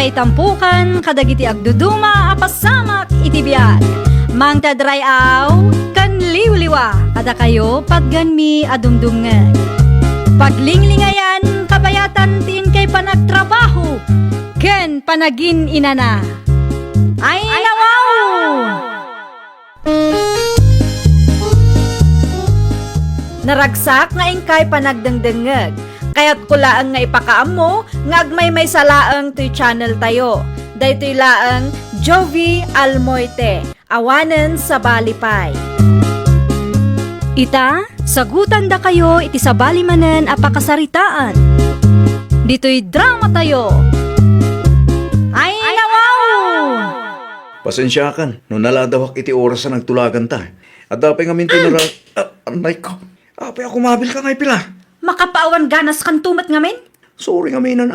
kay tampukan, kadagiti agduduma, apasamak itibiyag. Mang tadray aw, kan liwliwa, kada kayo padganmi adumdumngag. Paglinglingayan, kabayatan tin kay panagtrabaho, ken panagin inana. Ay nawaw! Naragsak nga ingkay panagdengdengeg. Kaya't kulaang nga ipakaam mo, ngagmay may salaang to'y channel tayo. Daytoy laang Jovi Almoite, awanen sa balipay. Ita, sagutan da kayo iti sa balimanen apakasaritaan. Dito'y drama tayo. Ay nawaw! Pasensya kan, no naladawak iti oras na nagtulagan ta. At dapay nga mintinara... anay ko. Apay ako mabil ka ngay pila. Makapaawan ganas kan tumat ngamin? Sorry nga minan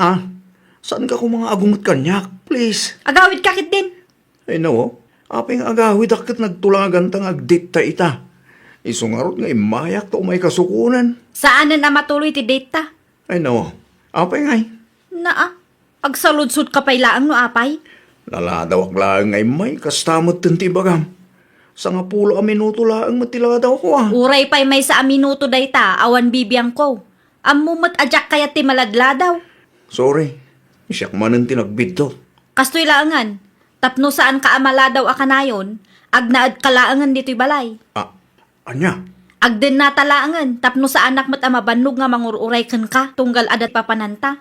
Saan ka kung mga agungot kanyak? Please. Agawid kakit din. Ay no, apay nga agawid akit nagtulagan ta agdate ta ita. Isungarot nga imayak to may kasukunan. Saan na matuloy ti date ta? Ay no, apay ngay. Naa, agsaludsud ka pay laang no apay? Naladawak lang ngay may kastamot tinti bagam. Sa nga pulo a minuto lang matiladaw ko Uray pa'y may sa minuto dayta, awan bibiyang ko. Amumot ajak kaya ti maladladaw. Sorry, siyak manan tinagbid to. Kastoy laangan, tapno saan ka amaladaw akanayon, agnaad kalaangan dito'y balay. Anya? Agden na talaangan, tapno sa anak mat amabannog nga mangururay kan ka, tunggal adat papananta.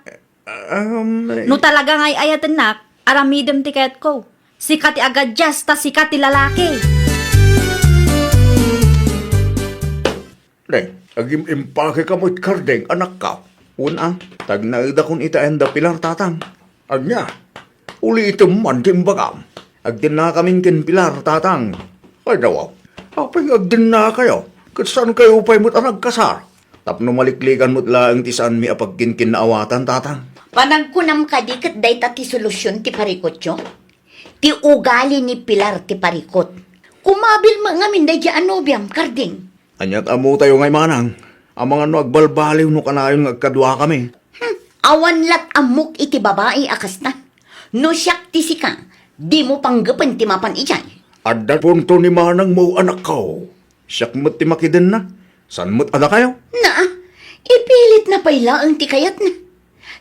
No talaga nga'y ayatan nak, aramidem ti kayat ko. Sikat ti agad jas, ta sikat ti lalaki. Deng, agim impake ka mo't kardeng, anak ka. Una, tag naida kong itaenda pilar tatang. Anya, uli ito man timbagam. Agdin na kaming kin pilar tatang. Ay dawaw, apay agdin na kayo. Katsan kayo pa'y mo't anagkasar. Tapno malikligan mo't laang tisaan mi apagkin kinaawatan tatang. Panagkunam ka di kat day ti solusyon ti parikot yo. Ti ugali ni Pilar ti parikot. Kumabil mga minday di anobyam, karding. Anyat amo tayo ngay manang. Ang mga no agbalbaliw no kanayon agkadwa kami. Awan lat amok iti babae akas na. No siyak ti sika, di mo panggapan ti mapan ijay. Adda punto ni manang mo anak ko. Siyak mo't ti makiden na. San mo't ada kayo? Ipilit na pay laang ti kayat na.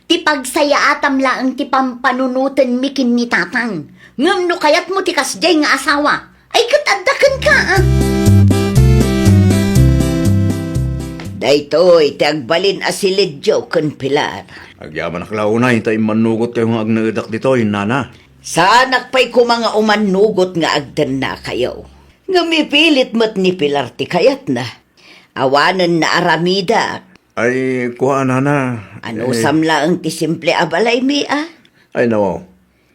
Ti pagsaya atam laang ti pampanunutan mikin ni tatang. Ngam no kayat mo ti kasjay nga asawa. Ay katadakan ka Daytoy, ti agbalin asilid jo kan Pilar. Agyaman aklaunay, tayo manugot kayo nga agnaadak ditoy, nana. Saanak pa'y kumanga umanugot nga agdan na kayo. Nga mipilit mo't ni Pilar ti kayat na. Awanan na aramida. Ay, kuha nana. Ano samla ang ti simple abalay mi Ay nawaw,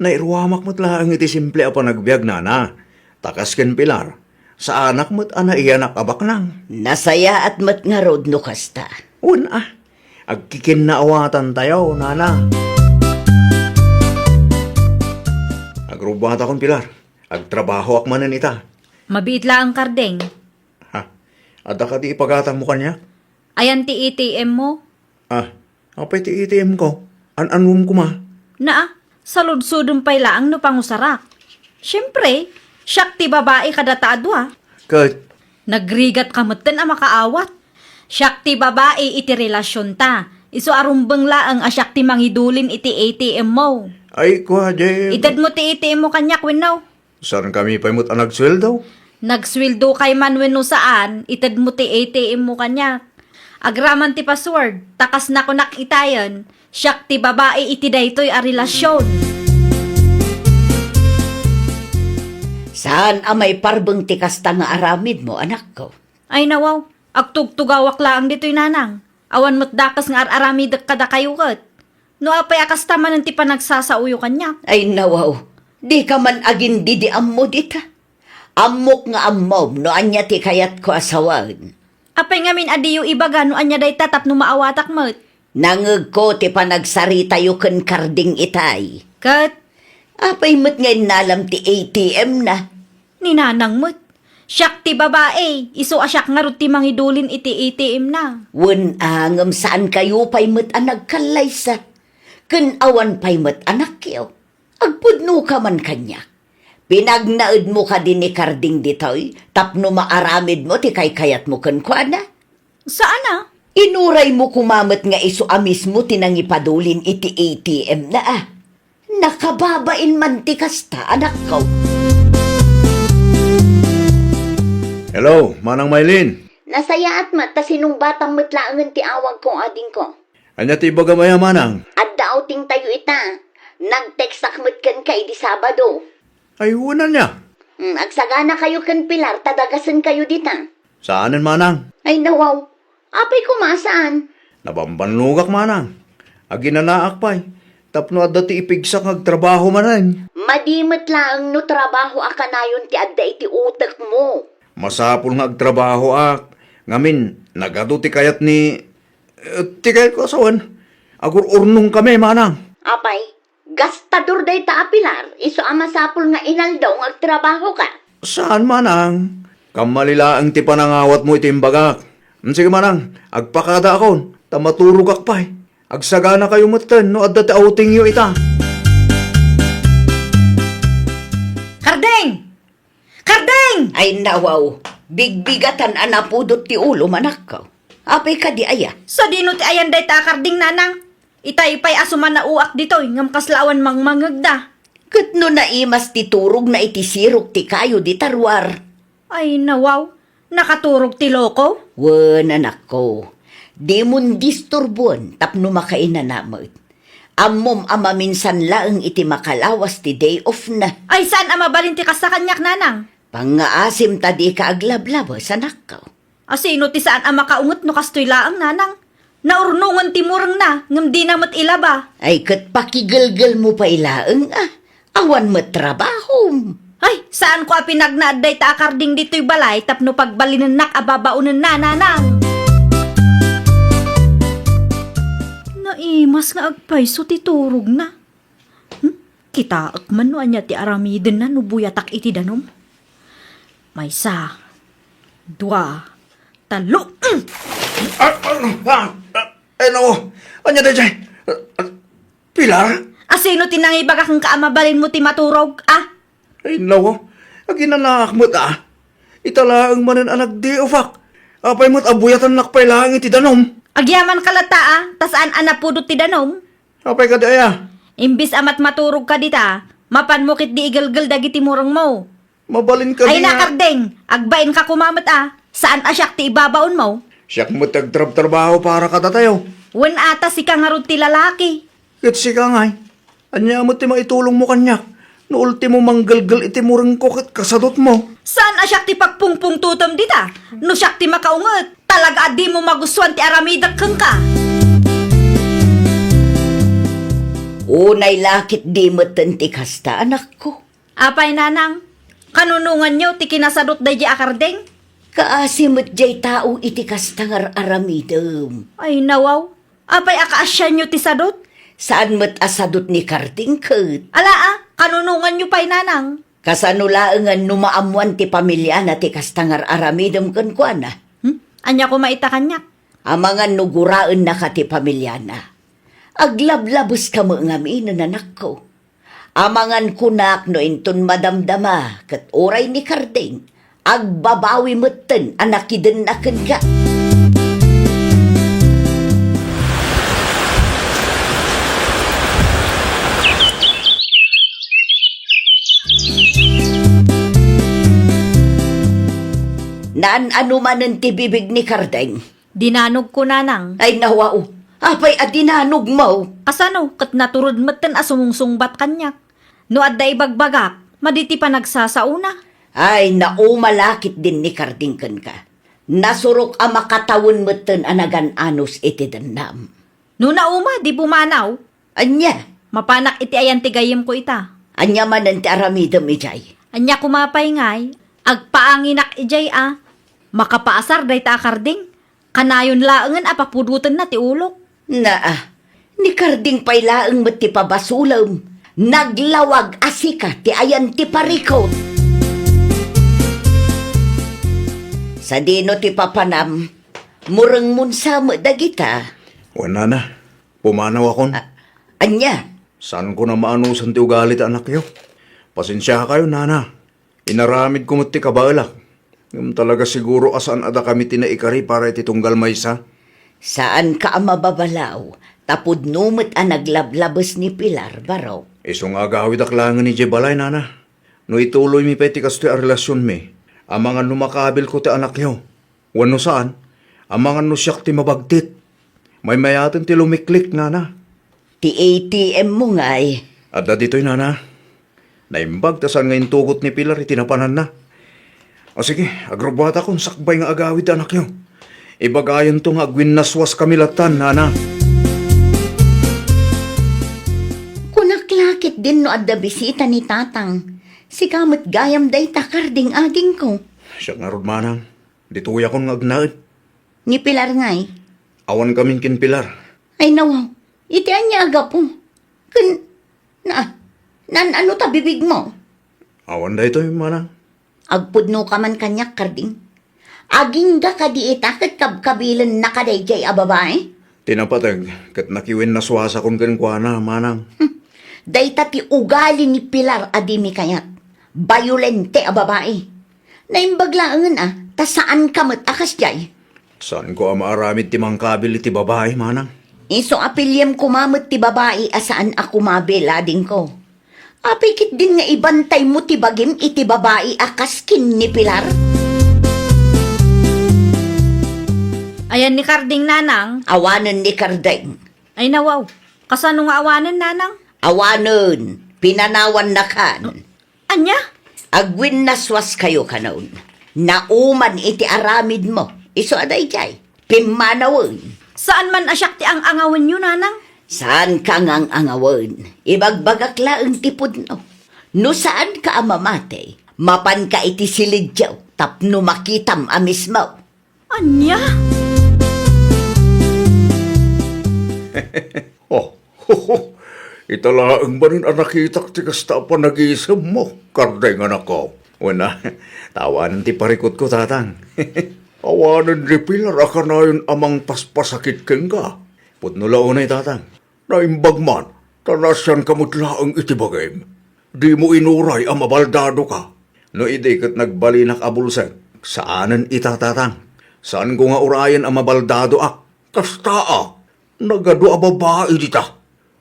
nairuamak mo't lang iti simple apa nagbiag nana. Takas ken Pilar. Sa anak mo't ana iyanak abak nang. Nasaya at mat nga road no kasta. Una, agkikin na awatan tayo, nana. Agrubata kon Pilar. Agtrabaho akmanan ita. Mabiit lang ang kardeng. Ha? Ada ka di ipagatang mo kanya? Ayan ti ATM mo. Apay ti ATM ko. An-anwom ko ma. Naa, saludsudong pay laang no pangusarak. Siyempre, siyak ti babae kadataadwa. Kat, Nagrigat kamutin ang makaawat. Siyak ti babae iti relasyon ta. Iso arumbang laang asyak ti mangidulin iti ATM mo. ay kuha di. Itad mo ti ATM mo kanyak winaw. Saan kami pa'y mo't anagsweldo? Nagswildo kay man wenno saan, itad mo ti ATM mo kanyak. Agraman ti password, takas na ko nakitayan. Siyak ti babae iti daytoy a relasyon. Saan amay parbeng ti kasta nga aramid mo, anak ko? Ay nawaw, agtugtugawak laang dito'y nanang. Awan mo't dakas nga aramidak kada kayo kat. No apay akas taman ng ti panagsasauyo kanya. Ay nawaw, di ka man agin didi ammo dita. Amok nga ammom no anya ti kayat ko asawan. Apay ngamin adiyo ibaga no anya day tatap no maawatak mo't. Nangeg ko ti panagsarita yu ken karding itay. Kat, Apay mo't ngayon nalam ti ATM na. ninanang mo't. Siyak ti babae, iso asyak nga ro ti mangidulin iti ATM na. Wen angam saan kayo pay mo't anag kalaysa. Ken awan pay mo't anak yo. Agpudno ka man kanya. Pinagnaid mo ka din ni Karding ditoy, tapno maaramid mo ti kay kayat mo kankwana. Saan na? Inuray mo kumamot nga iso amis mo tinangipadulin iti ATM na ah. Nakababain man ti kasta, anak ko. Hello, Manang Maylin. Nasaya at mata sinong batang matlaangan ti awag kong ading ko. Anya ti baga maya, Manang? At daoting tayo ita. Nag-text akmat kan kay di Sabado. Ay, una niya. Agsagana kayo kan Pilar, tadagasan kayo dita. Saanan, Manang? Ay nawaw, apay kumasaan. Nabambanlugak, Manang. Aginanaak pa'y. Tapno adda ti ipigsak agtrabaho manan. Madimat lang no trabaho akanayon ti adda iti utak mo. Masapul nga agtrabaho ak. Ngamin, nagado ti kayat ni... ti kayat ko asawan. Agur-urnong kami, Manang. Apay, gastador day ta Pilar, iso amasapul nga inaldaw ng agtrabaho ka. Saan, Manang? Kamalilaang ti panangawat mo itimbagak. Sige, Manang, agpakada akon. Tamaturog akpay. Agsagana kayo matan, no adda ti outing yo ita. Karding! Karding! Ay nawaw, bigbigatan anapudot ti ulo manak ko. Apay ka di aya. Sa dino ti ayan day ta Karding nanang. Itay-pay asuman na uak ditoy, ngam kaslawan mangmangagda. Kat no naimas ti turog na iti sirok ti kayo di tarwar. Ay nawaw, nakaturog ti loko. Wan anak ko, di mon disturbuan tapno makainanamot. Ammom ama minsan laeng iti makalawas ti day off na. Ay saan ama balin ti kas sa kanyak nanang? Pangaasim ta di ka aglablabas anak ko. Asino ti saan ama kaungot no kastoy laang nanang? Naurnungan ti murang na, ngam di na mat ilaba. Ay kat pakigalgal mo pa ilaeng ah. Awan mo trabaho. Ay, saan ko pinagnaad day ta Karding dito'y balay tapno pagbalinan nak ababaunan na nanang. Naimas nga agpayso ti turog na. Kitaak man no anya ti aramiden na no buyatak iti danom. Maysa, dua, talo. No, anya da jay. Pilar? Asino tinangibaga kang kaamabalin mo ti maturog, ah? Ay, no, aginanaak mo't ah. Italaang manan anak di ufak. Apay mo't abuyatan nakpay lang iti danom. Agyaman kalata, ah, tasaan anapudot ti danom. Apay ka daya. Imbis amat maturog ka dita, mapan mo kit di igalgal dagiti murang mo. Mabalin ka Ay niya. nakardeng, agbain ka kumamat ah. Saan asyak ti ibabaon mo? Siyak mo't agtrab-trabaho para katatayo. Wen ata si kangarod ti lalaki. Kitsi ka ngay. Anya mo't ti maitulong mo kanyak. No ultimo manggalgal iti murang kokit kasadot mo. Saan asyak ti pagpungpung tutom dita? No syak ti makaungot, talaga di mo magustuhan ti aramidak kang ka. Unay lakit di mo ti kasta anak ko. Apay nanang, kanunungan nyo ti kinasadot day di akardeng? Kaasimot jay tao iti kastangar aramidem. Ay nawaw, apay akaasyan nyo ti sadot? Saan mo't asadot ni Karding kat? Ala ah, kanunungan nyo pa'y nanang. Kasanulaangan numaamuan ti pamilya na ti kastangar aramidem kan kwa na. Anya ko maita kanyak. Amangan nuguraan na ka ti pamilya na. Aglablabos ka mo ngamin anak ko. Amangan kunak no inton madamdama kat oray ni Karding. Agbabawi moten anak iden aken ka. Naan ano manen ti bibig ni Karding? Dinanog ko nanang. Ay nawao, apay adinanog mo. Kasano, kat naturod matan asumungsungbat kanyak. No adda ibagbagak, maditi pa nagsasauna. Ay naumalakit din ni Karding ken ka. Nasurok a makatawon meten anagan anos iti dendam. No nauma, di bumanaw. Anya, Mapanak iti ayan ti gayem ko ita. anya manen ti aramidem ijay. Anya kumapay ngay, agpaanginak ijay ah. Makapaasar day ta Karding. Kanayon laengan apapudutan na ti ulok. Naa, ni Karding pay laeng met ti pabasulam. Naglawag asika ti ayan ti parikot. Sa dino ti papanam, mureng munsa mo dagita. Wala na. Pumanaw akon. Anya, Saan ko na maanusan ti ugali ti anak yo? Pasensya kayo, nana. Inaramid ko mo't ti kabalak. Ngam talaga siguro asaan ada kami tinaikari para iti tunggal maysa. Saan ka mababalaw? Tapod numit ang naglablabas ni Pilar, baraw. Isong agawid aklangan ni Jebalay, nana. No ituloy mi peti kasto a relasyon mi. Amangan no makabil ko ti anak yo. Wano saan? Amangan no siyak ti mabagtit. May mayatin ti lumiklik, nana. Ti ATM mo nga'y. Adda dito'y nana. Naimbag tasan ngayon tugot ni Pilar itinapanan na. O sige, agrobata kong sakbay nga agawid anak yo. Ibagayan to nga agwinnaswas kamilatan, nana. Kunaklakit din no adda bisita ni tatang. Si kamot gayam day takarding aging ko. Siya nga rod manang. Dituya kong ngagnaid. Ni Pilar nga'y. Awan kaming kin Pilar. Ay nawaw, iti anya aga po. Ano ta bibig mo? Awan da ito manang. Agpudno ka man kanyak karding. Aging ga kadi itakat kabkabilan na kadayjay a babae. Tinapatag, kat nakiwin naswasa kong kinkwana, manang. Dayta ti ugali ni Pilar adimi kayat. Bayulente a babae. Naimbaglaangan ta saan kamot akas jay? Saan ko maaramid ti mangkabil iti babae, manang? Iso apilyem kumamot ti babae asaan ako mabelading ko. Apikit din nga ibantay mo ti bagim iti babae akas kin ni Pilar. Ayan ni Karding, nanang. Awanan ni Kardeng. Ay nawaw, kasano nga awanan, nanang? Awanan, pinanawan na kan. Anya? Agwin naswas kayo kanaon. Nauman iti aramid mo. Iso aday jay. Pimanawan. Saan man asyak ti ang angawan nyo, nanang? Saan ka ngang angawan? Ibagbagak laang tipod no. No saan ka amamate? Mapan ka iti silidyaw. Tapno makitam amis mo. Anya? Oh, italaang ba rin ang nakitak ti kasta pa nag-iisam mo, Kardeng anak ko. Una, tawanan ti parikot ko, tatang. Awanan ni Pilar, aka na yun amang paspasakit keng ka. Putnulaw na tatang. Naimbag man, tanasyan kamutlaang itibagay. Di mo inuray ang mabaldado ka. No kat nagbalinak abulsag, saanan itatatang? Saan ko nga urayan ang mabaldado Kastaa, nagado a babae dita.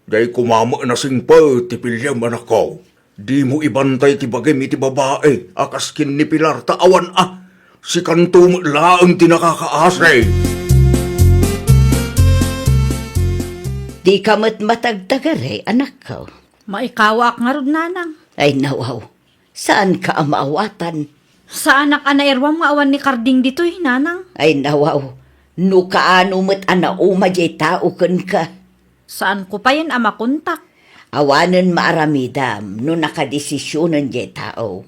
Day kumama na sing pa, tipilyam anak ko. Di mo ibantay ti bagay iti babae, akaskin ni Pilar taawan Si kantum laang tinakakaasay. Di ka matagtagare, anak ko. Maikawak nga rod, nanang. Ay nawaw, saan ka amaawatan? Sa anak anairwam nga awan ni Karding dito'y, nanang. Ay nawaw, no kaano mo't anauma jay tao kun ka. Saan ko pa yan amakontak? Awanan maaramidam no nakadesisyonan jay tao.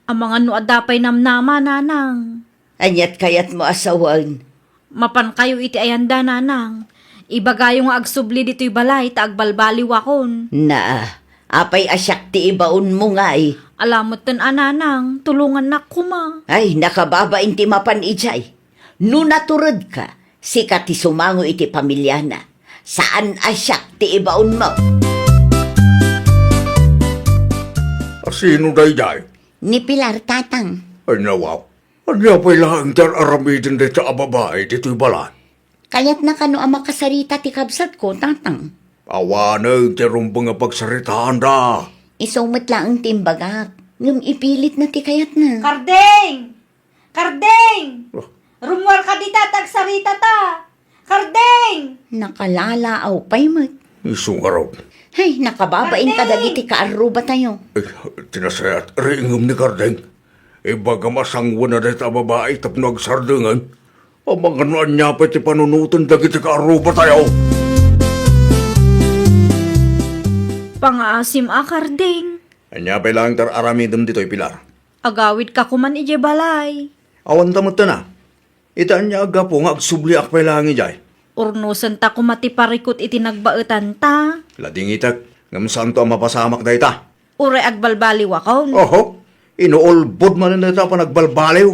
Ang mga nuadapay namnama, nanang. Anyat kayat mo asawan. Mapan kayo iti ayanda, nanang. Ibagayo nga agsubli dito'y balay, taagbalbaliw akon. Na, apay asyak ti ibaon mo nga'y. Alamot ten ananang, tulungan na kuma. Ay, nakababain ti mapan ijay. No naturod ka, sikat ti sumango iti pamilya na. Saan asyak ti ibaon mo? Sino dayday? Ni Pilar, tatang. Ay nawaw. Anya pa'y laang tar aramidin dito a babae dito'y balan. Kaya't na kano ang makasarita ti kabsat ko, tatang. Awanag ti rumbang nga pagsaritaan da. Isumot lang ang timbagak. Ngam ipilit na ti kayat na. Kardeng! Kardeng! Rumwar ka di tagsarita ta! Kardeng! Nakalala aw pay mat. Isong araw. Ay, nakababain ka dagiti kaaruba tayo. Tinasayat ringom ni Kardeng. Ibaga masangwan na dito a babae tapno agsardungan. Ang mga naan niya pa ti panunutan dagiti kaaruba tayo. Pangaasim Kardeng. Anya pa'y laang tar aramidin dito'y Pilar. Agawid ka kuman ije balay. Awan tamot na. Itaan niya aga po nga agsubli pa'y laang ijay. Urnusan ta kumati parikot iti nagbaetan ta. Lading itak, ngam saan to ang mapasamak da ita. Uray agbalbaliw akon. Oho, inuolbod man na ita pa nagbalbaliw.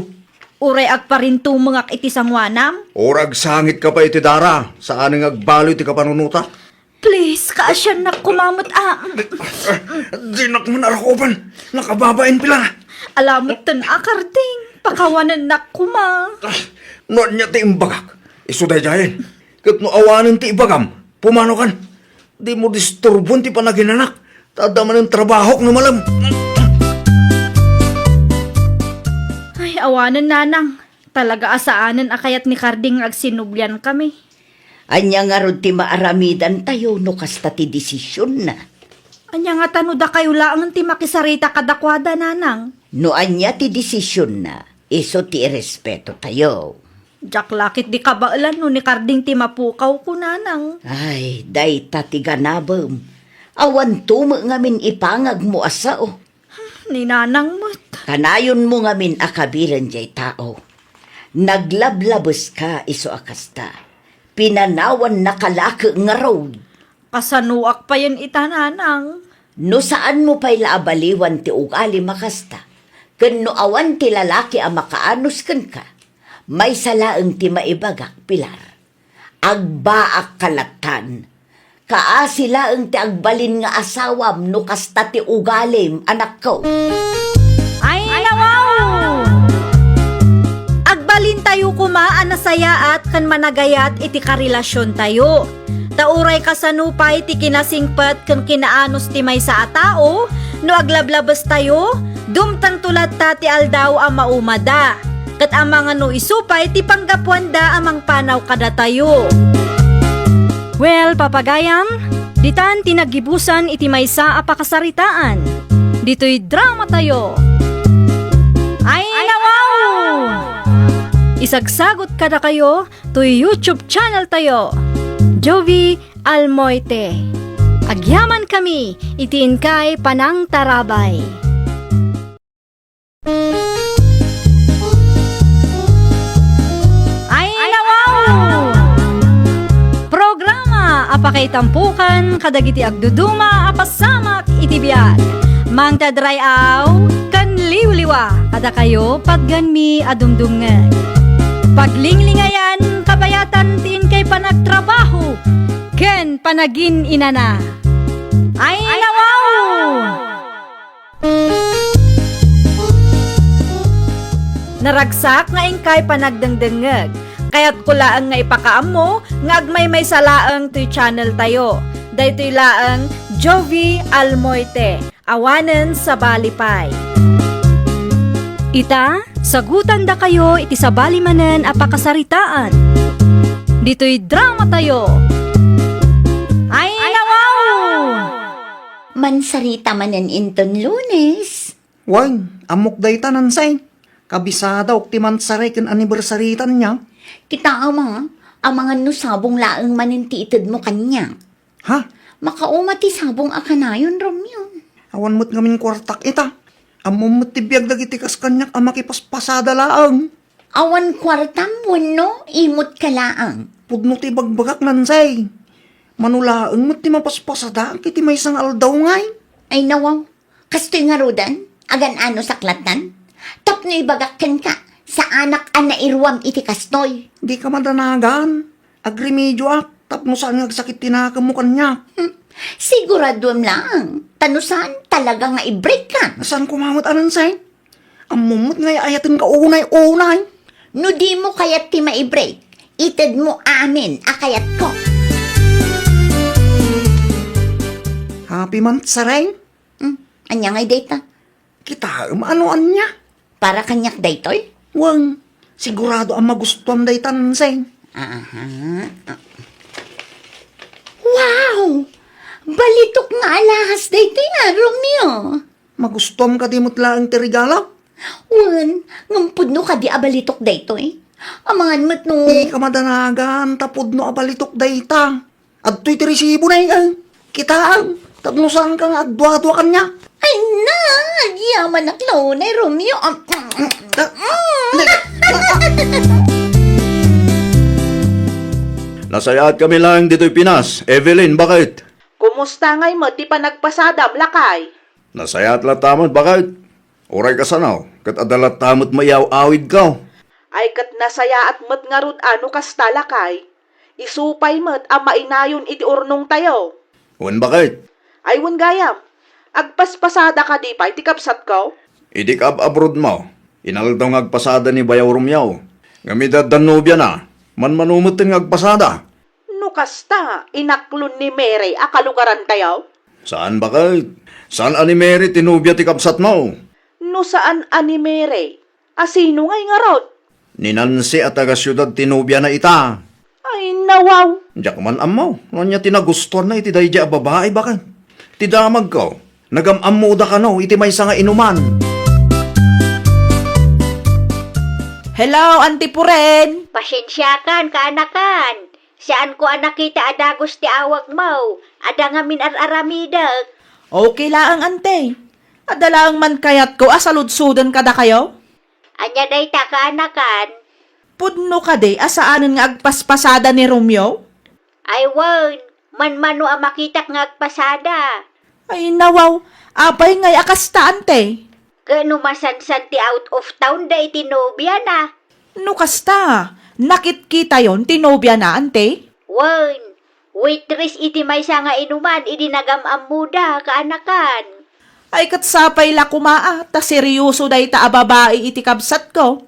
Uray agparintumangak iti sangwanam. Orag sangit ka pa iti dara, saan ang agbaliw ti kapanunuta. Please, kaasyan na kumamot Dinak mo narakoban. Nakababain pila. Alamot tan akarding. Pakawanan na kuma. Noon niya ti imbagak. Isuday jayan. Kat no awanan ti ibagam. Pumano kan. Di mo disturbon ti panaginanak. Tadaman ng trabaho no malam. Ay, awanan nanang. Talaga asaanan akayat ni Karding agsinubyan kami. Anya nga ron ti maaramidan tayo no kasta ti desisyon na. Anya nga tanuda kayo lang ti makisarita kadakwada nanang. No anya ti desisyon na, iso ti respeto tayo. Jak lakit di kabailan no ni Karding ti mapukaw ko nanang. Ay, day ti ganabem. Awan tumo ngamin ipangag mo asao. Ni nanang mo't. Kanayon mo ngamin akabilan jay tao. Naglablabos ka iso akasta. Pinanawan na kalaki nga road. Kasanuak pa yan itananang. No saan mo pa'y laabaliwan ti ugali makasta. Ken no awan ti lalaki ang makaanos ken ka. May salaeng ti maibagak pilar. Agbaak kalatan. Kaasilaeng ti agbalin nga asawam no kasta ti ugalim anak ko. Ay, nawaw! Agbalin tayo kumaan na saya at kan managayat iti karelasyon tayo. Tauray kasanupay ti kinasingpat kan kinaanos ti may sa atao, no aglablabas tayo, dumtang tulad ta ti aldaw ang maumada. Kat amang ano isupay ti panggapwanda amang panaw kada tayo. Well, papagayam, ditan tinagibusan iti maysa a pakasaritaan. Dito'y drama tayo. Ay, nawaw! Isagsagot kada kayo to YouTube channel tayo. Jovi Almoite. Agyaman kami, itiin kay Panang Tarabay. Ay, nawaw! Programa apakay tampukan kadagiti agduduma apasamak itibiyag. Mang tadrayaw kan liwliwa kada kayo pagganmi adumdumngeg. Paglinglingayan kabayatan tiin kay panagtrabaho ken panagin inana. Ay, nawaw! Naragsak nga ingkay panagdengdengeg. Kaya't kulaan nga ipakaam mo, nga agmay may salaang to'y channel tayo. Daytoy laang Jovi Almoite, awanen sa balipay. Ita, sagutan da kayo iti sa balimanen apakasaritaan. Dito'y drama tayo. Ay, nawaw! Mansarita manen inton Lunes. Wang, amok day tanan say. Kabisada ok ti mansaray ken anibersaritan niya. Kita ama, ang mga nusabong laang maninti itid mo kanya. Ha? Makauma ti sabong akanayon, Romeo. Awan mo't ngamin kwartak ita. Amom mo't tibiyag dagiti kas kanyak ang makipaspasada laang. Awan kwartam mo, no? Imot ka laang. Pudno ti bagbagak nansay. Manulaang mo't ti mapaspasada kiti may isang aldaw ngay. Ay nawaw, kastoy nga rodan, agan ano saklatan. Tapno ibagakken ka, sa anak ana irwam iti kastoy. Di ka madanagan. Agrimedyo ak. Tapno saan nagsakit tinakam mo kanya. Siguradom lang, tanusan talaga nga i-break ka. Saan kumamot anansay? Amumot ngay ayatin ka unay-unay. No di mo kayat ti ma-i-break, itid mo amin akayat ko. Happy month, saray. Anya ngay data? Kita, ano anya? Para kanyak daytoy? Wang, sigurado ang magustuhan day tansay. Aha. Wow! Balitok nga alahas daytoy nga, Romeo. Magustuhan ka di mo't laang ti regalo? Wan, ngampud no ka di abalitok daytoy. Amangan mo't no. Di ka madanagan, tapod no abalitok day ta. At to'y ti resibo na yung kita ang tapno saan ka nga adwa-adwa kanya. Ay na, yaman na klonay, Romeo. Nasayat kami lang dito'y Pinas. Evelyn, bakit? Kumusta ngay mo, ti pa nagpasadam, lakay? Nasayat latamot, bakit? Oray ka sanaw, kat adalat tamot mayaw awid ka. Ay kat nasaya at mat nga rod ano kasta, lakay? Isupay mo't ang mainayon iti urnong tayo. Wan bakit? Ay wan gayam. Agpaspasada ka di pa iti kapsat ko. Idik abroad mo. Inaldaw ng agpasada ni Bayaw Rumyaw. Ngamidad dan nobya na. Manmanumutin ng agpasada. No kasta, inaklon ni Mary akalugaran tayo. Saan bakit? Saan ani Mary tinubya ti kapsat mo? No saan ani Mary? Asino ngay nga rod? Ni Nancy at taga syudad tinubya na ita. Ay nawaw. Diyak man amaw. Ano tinagustuhan na iti dayja babae bakit? Ti damag ko. Nagamamuda ka no, iti may nga inuman. Hello, Auntie Puren. Pasensyakan, kaanakan. Saan ko nakita adagos ti awag mo? Ada ngamin ar-aramidag. Okay laang, Ante. Adalaang man kayat ko, asaludsudan kada kayo? Anya day ta kaanakan. Pudno ka de, asaanan nga agpaspasada ni Romeo? Ay wag, manmano ang makitak nga agpasada. Ay nawaw, apay ngay akasta, Ante. Kano masansan ti out of town day tinobya na. No kasta, nakit kita yon, tinobya na, Ante. Wan, waitress iti may nga inuman, idinagam muda kaanakan. Ay katsapay la kumaa, ta seryoso day ta ababae iti kabsat ko.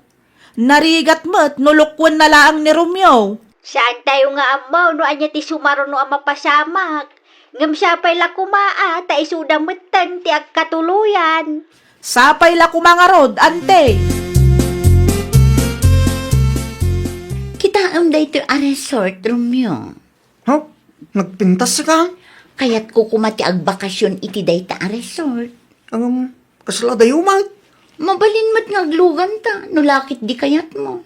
Narigat mo't nulukwan na laang ni Romeo. Saan tayo nga amaw no anya ti sumaro no ang mapasamak. Ngam sapay la kumaa, ta isudamutan ti agkatuluyan. Sapay la kumangarod, Ante. Kita am day to a resort, Romeo. Ha? Nagpintas ka? Kaya't ko kumati agbakasyon iti day ta a resort. Kasla dayo man. Mabalin mo't ngaglugan ta, nulakit di kayat mo.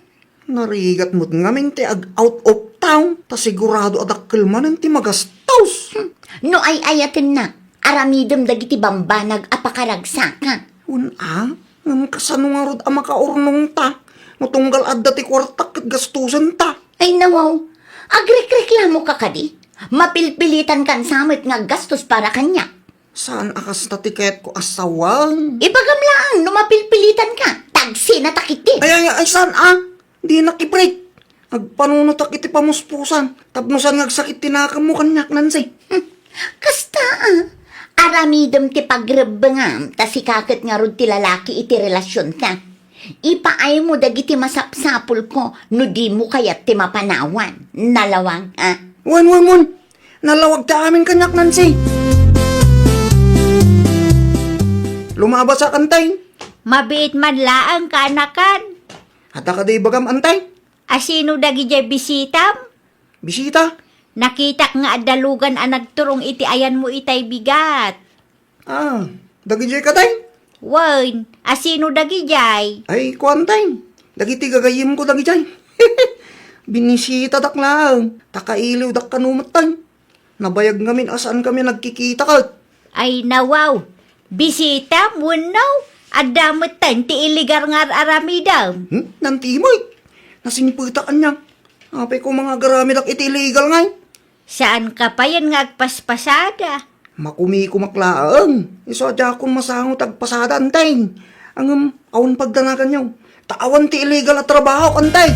Narigat mo't ngamin ti ag out of town. Ta sigurado adakkel man ti magastaws. No ay ayatin na, aramidem dagiti bambanag apakaragsakan. Ngam kasano nga rod ang makaurnong ta. Matunggal adda ti kwartak kat gastusan ta. Ay nawaw, agrek-reklamo ka kadi. Mapilpilitan kan samit nga gastos para kanya. Saan akas ta tiket ko asawang? Ibagam lang, no mapilpilitan ka, tagsi na takiti. Ay, saan Di nakibreak. Agpanunutak iti pamuspusan. Tapnosan ngagsakit tinakam mo kanyak nansi. Kasta aramidem ti pagrebengam, ta si kakit nga rod ti lalaki iti relasyon ta. Ipaay mo dagiti masapsapul ko, no di mo kayat ti mapanawan. Nalawang, Wan. Nalawag ta amin kanyak nansi. Lumabas sa kantay. Mabiit man laang kaanakan. Hata ka di bagam antay. Asino dagi jay bisitam? Bisita. Nakitak nga adalugan ang nagturong iti ayan mo itay bigat. Dagi jay katay. Wan, asino dagi jay? Ay, kuantay. Dagi ti gagayim ko dagi jay. Binisita dak lang. Takailiw dak kanumatay. Nabayag ngamin asaan kami nagkikita ka. Ay nawaw, bisita mo naw. Adamutan ti iligar nga aramidam. Nanti mo Nasinipita ka niya. Apay ko mga garamid ak iti illegal ngay. Saan ka pa yan nga agpaspasada? Makumi ko maklaang. Isadya akong masangot agpasada antay. Ang awan pagdanagan niyo. Tawan ti illegal at trabaho antay.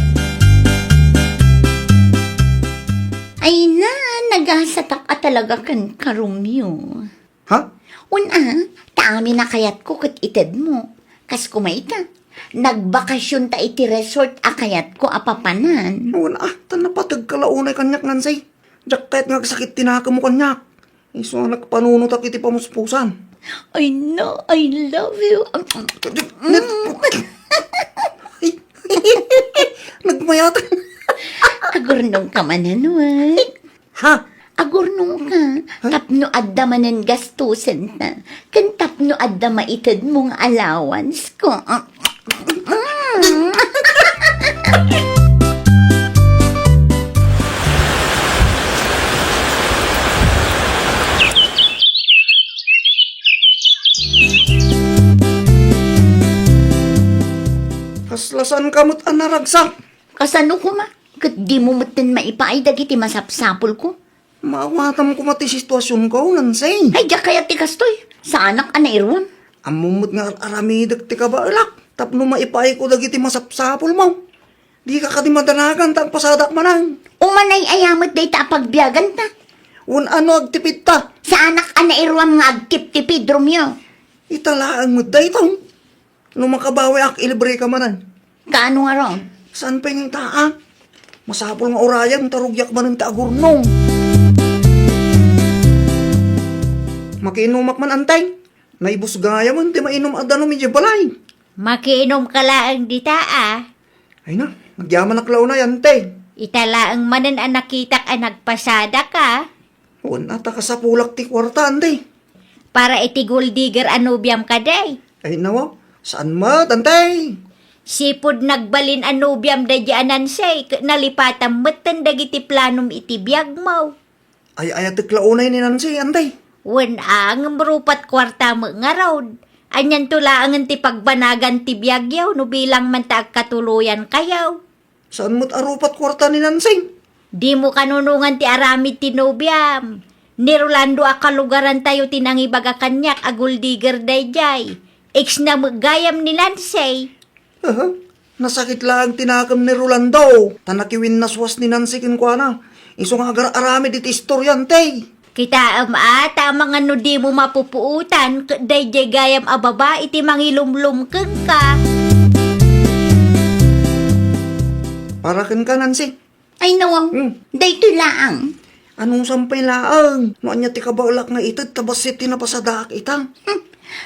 Ay na, nagasatak at talaga kan karumyo. Ha? Una, taami na kayat ko kat ited mo. Kas kumaita, nagbakasyon ta iti resort akayat ko apapanan. Wala, tanapatag kalaunay kanyak nansay. Diyak kahit nagsakit tinaka mo kanyak. Iso nagpanunot ak iti pamuspusan. I know, I love you. Nagmayatan. Agurnong ka mananuay. Ha? Agurnong ka. Tapno adda manen gastusin ta. Kan tapno adda maited mong allowance ko. Kaslasan kamot ang naragsak. Kasano ko ma? Kat di mo matin maipaay dagiti masapsapol ko. Maawatam ko mati sitwasyon ko, nansay. Ay, diya kaya ti kastoy. Sa anak anairuan. Amumot nga aramidag ti kabalak. Tapno maipay ko dagiti masapsapol mo. Di ka kadi madanagan tang pasadak manang. Umanay ayamot day ta pagbiyagan ta. Un ano agtipid ta? Sa anak anairuam nga agtip-tipid, Romeo. Italaan mo day tong. Nung makabawi ak ilibre ka manan. Kaano nga ron? Saan pa yung taa? Masapol nga orayan, tarugyak man ng taagurnong. Makiinumak man antay. Naibus gaya man, di mainom adano medyo balay. Makiinom ka laang dita ah. Ay na, nagyaman na klaw na yan, te. Italaang manan ang nakitak ang nagpasada ka. Huwag ata ka sa pulak ti kwarta, ante. Para itigul digger anubiam ka day. Ay nawa, saan mat, ante? Sipod nagbalin anubiam da dyanan say. Nalipatan matan dagiti planom itibiyag mo. Ay tiklaunay ni Nancy, ante. Wen ang marupat kwarta mo nga road. Anyan tulaangan ti pagbanagan ti biyagyaw no bilang man ta katuluyan kayaw. Saan mo't arupat kwarta ni Nancy? Di mo kanunungan ti aramid ti nobiam. Ni Rolando akalugaran tayo tinangibaga kanyak agul digger dayjay. Ex na magayam ni Nancy. Nasakit lang tinakam ni Rolando. Tanakiwin naswas ni Nancy kinkwana. Iso nga agar-arami dit istoryante. Kita ata mga no di mo mapupuutan, dayjay gayam ababa iti mangilumlum keng ka. Para ken ka, Nancy. Ay nawang, dayto laang. Anong sampay laang? No anya ti kabalak nga itad tabasit ti napasadak itang.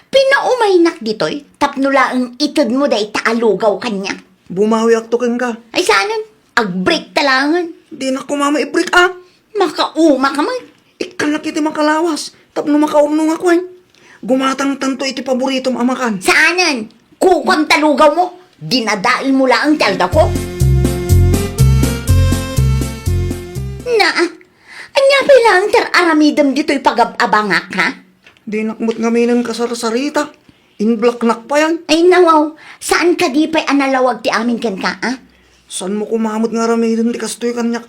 Pinaumay ditoy, tapno laang itod mo day taalugaw kanya. Bumawi ak to ken ka. Ay saanan, agbreak talangan. Di na ko mama i-break up. Makauma ka man. Ikan na kiti makalawas. Tapno makaumno nga kwan. Gumatang tanto iti paboritom amakan. Saanan, kukon talugaw mo. Dinadail mo laang talda ko. Na, anya pa lang aramidam dito'y pag-abangak, ha? Di nakmut nga minang kasarsarita. In-black-nak pa yan. Ay nawaw, saan ka di pa'y analawag ti amin kan ka, ha? Saan mo kumamot nga ramidan ti kastoy kanyak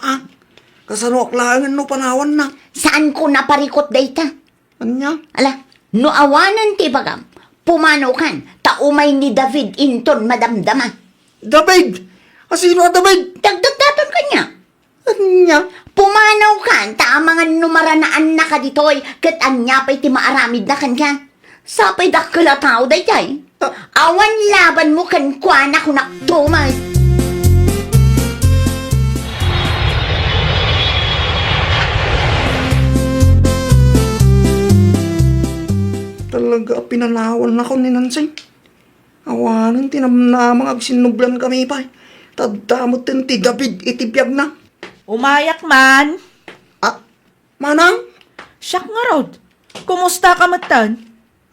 Kasano aklangan no panawan na. Saan ko naparikot dayta? Anya? Ala, no awanan ti bagam, pumanaw kan, taumay ni David Inton madamdama. David! Asino David? Dagdagdaton kanya. Anya? Pumanaw kan, taamangan numaranaan na ka ditoy, kat anya pa'y ti maaramid na kan ka. Sapay dakala tao dayjay. Awan laban mo kan kwa na kunaktumay. Talaga pinanawan na ko ni Nancy. Awanan tinamnamang agsinublan kami pa. Tadamot din ti David itibiyag na. Umayak man. Manang? Siyak nga rod. Kumusta ka matan?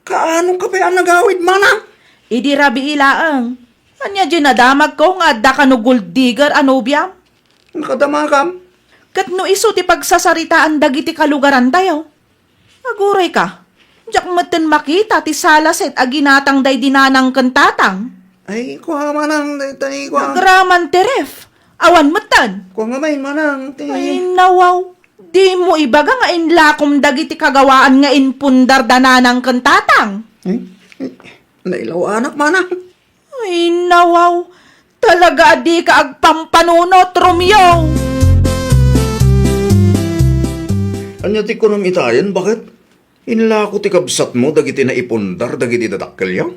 Kaano ka pa nagawid, manang? Idi rabi ilaang. Anya di nadamag ko nga da ka no gold digger anubiam. Nakadamakam? Kat no iso ti pagsasaritaan dagiti kalugaran tayo. Aguray ka. Diyak matan makita ti salaset aginatang day dinanang kantatang. Ay, kuha manang. Tay, kuha. Nagraman teref. Awan matan. Kuha nga may manang. Ay nawaw. Di mo ibaga nga inlakom dagiti kagawaan nga inpundar dananang kantatang. Nailaw anak, manang. Ay nawaw. Talaga di ka agpampanunot, Romeo. Anya ti ko nang itayan, bakit? Inla ko ti kabsat mo, dagiti na ipundar, dagiti dadakkel yaw.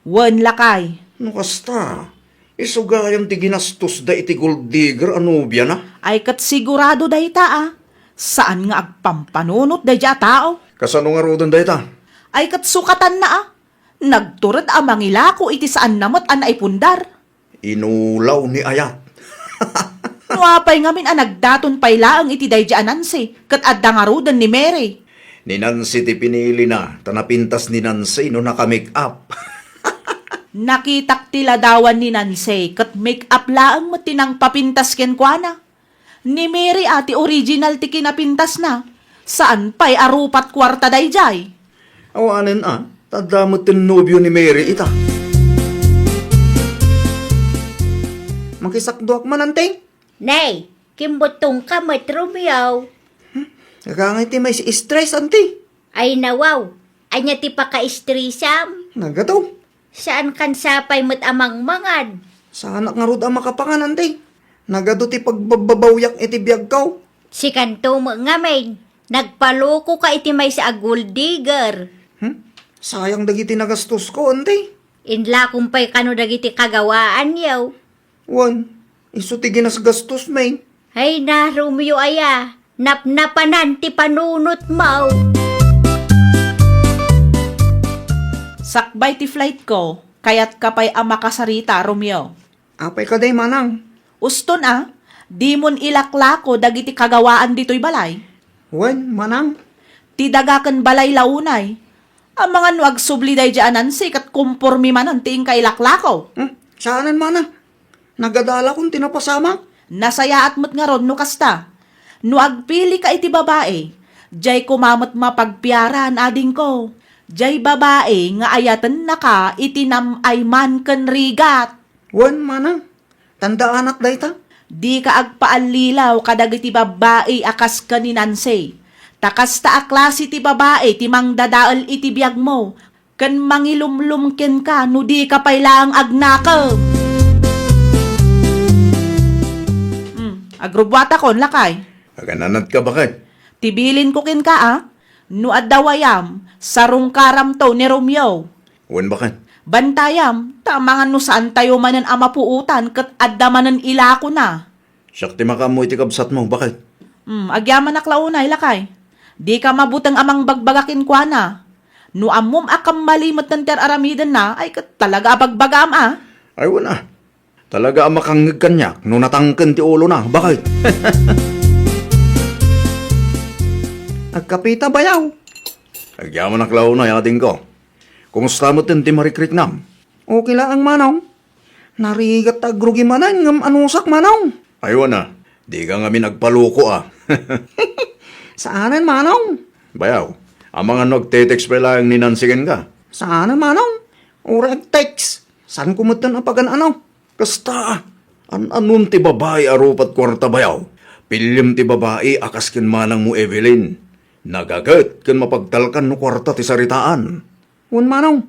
Wan lakay. No kasta, isugayan ti ginastos da iti gold digger anubya na. Ay kat sigurado day ta. Saan nga agpampanunot day tao? Kasano nga rodan da ita? Ay kat sukatan na Nagturad amang ilako iti saan namot an naipundar. Inulaw ni Ayat. Nuapay ngamin nagdaton paylaang iti day Nancy, kat adda nga rudan ni Mary. Ni Nancy ti pinili na, tanapintas ni Nancy no naka-make up. Nakitak tila dawan ni Nancy, kat make up laang matinang papintas ken kuana. Ni Mary ati original ti kinapintas na. Saan pa'y arupat kwarta dayjay? Awanin tadamot tin nobyo ni Mary ita. Makisakduak man anteng. Nay, kimbutong ka mat Romeo. Nakangay ti may si stress ante. Ay nawaw, anya ti paka-istrisam. Nagataw. Saan kan sapay mat amang mangad? Sa anak nga rod ang makapangan ante. Nagado ti pagbabawyak iti biyag ko. Si kanto mo nga main, nagpaloko ka iti may sa gold digger. Sayang dagiti nagastos ko, ante. Inla kumpay kano dagiti kagawaan yaw. Wan, iso ti ginasgastos, may. Ay na, Romeo aya, napnapanan ti panunot mo. Sakbay ti flight ko, kayat kapay ama kasarita, Romeo. Apay ka day, manang. Uston di mon ilaklako dagiti kagawaan dito'y balay. Wan, manang. Ti dagaken balay launay. Ang mga nuag subli day dyanan sikat kumpormi manan tiing kailaklako. Saanan, manang? Nagadala kong tinapasamak. Nasayaat mo't nga ron no kasta. Nuag pili ka iti babae. Jay kumamot mapagpiaran ading ko. Jay babae nga ayatan na ka itinam ay man ken rigat. Wan, manang. Tandaan at dayta. Di ka agpaalilaw kadagiti babae akas ka ni Nancy. Takas ta aklase ti babae ti mangdadaal iti biyag mo. Ken mangilumlumken ka no di ka pailaang agnakaw. Agrubwata kon lakay. Agananat ka bakit? Tibilin ko kin ka no adawayam sarong karam to ni Romeo. Wan bakit? Bantayam, tamangan no saan tayo manan ama puutan kat addamanan ilako na. Siyak ti makamoy ti kabsat mo, bakit? Agyaman aklaunay lakay. Di ka mabutang amang bagbagakin kwa na. No amom akam malimot ng teraramidan na, ay kat talaga abagbagam Ay, wana. Talaga ang makangig kanyak no natangken ti ulo na, bakit? Agkapita bayaw. Agyaman na klaw na yating ko. Kumusta mo ti marikrik nam? Okay lang ang manong. Narigat agrugi manan ngam anusak manong. Ay, wana. Di ka nga nagpaluko Saanan manong? Bayaw. Ang mga nagtetext pa lang ninansigan ka. Saanan manong? Urag text. Saan kumutan ang pagan ano? Kasta. Anun ti babae arupat kwarta bayaw. Pilyam ti babae akas kin manang mo Evelyn. Nagagat kin mapagtalkan no kwarta ti saritaan. Un manong.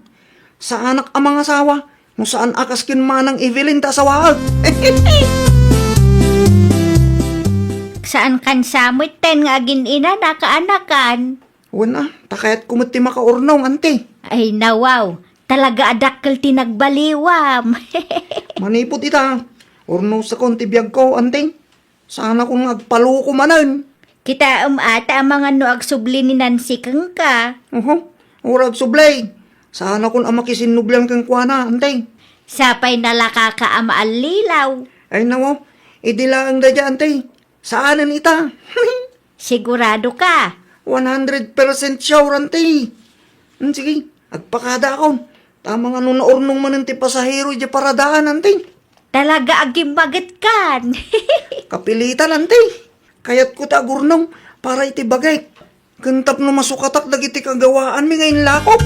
Saan ang mga asawa? No saan akas kin manang Evelyn ta asawaag? Saan kan samit ten nga agin ina nakaanakan? Una, takayat kumit ti makaurnong, ante. Ay nawaw, talaga adakkel ti nagbaliwam. Manipot ita. Urno sa konti biyag ko, ante. Sana kung agpaluko manan. Kita ata ang mga no agsubli ni Nancy kang ka. Urag sublay. Sana kung amakisinublang kang kuana, ante. Sapay nalaka ka ama alilaw. Ay nawo, idilaang da dyan, ante. Saanan ita? Sigurado ka. 100% sure, ante. Sige, agpakada ako. Tama nga nung naurnong manan ti pasahero di paradaan, ante. Talaga agimbagat kan. Kapilitan, ante. Kayat ko tagurnong para iti bagay. Kantap no masukatak dagiti kagawaan mi ngayon lakop.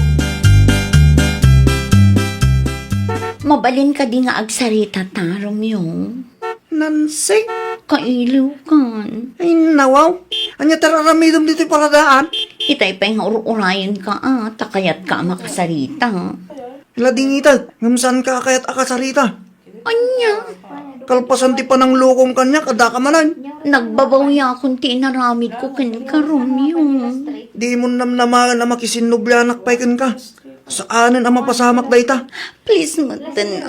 Mabalin ka di nga agsarita ta, Romeo. Nancy. Kailiw kan. Ay, nawaw. Anya tararamidom dito paradaan. Itay pa yung urayan ka takayat ka makasarita. Lading ita, ngamsan ka kayat akasarita. Anya, Kalpasan ti panang lukom kanya, kada ka manan. nagbabawya akong tinaramid ko kin ka, Romeo. Di mo namnamagan na makisinublanak pa ikan ka. Saanan ang mapasamak da ita? Please, matan,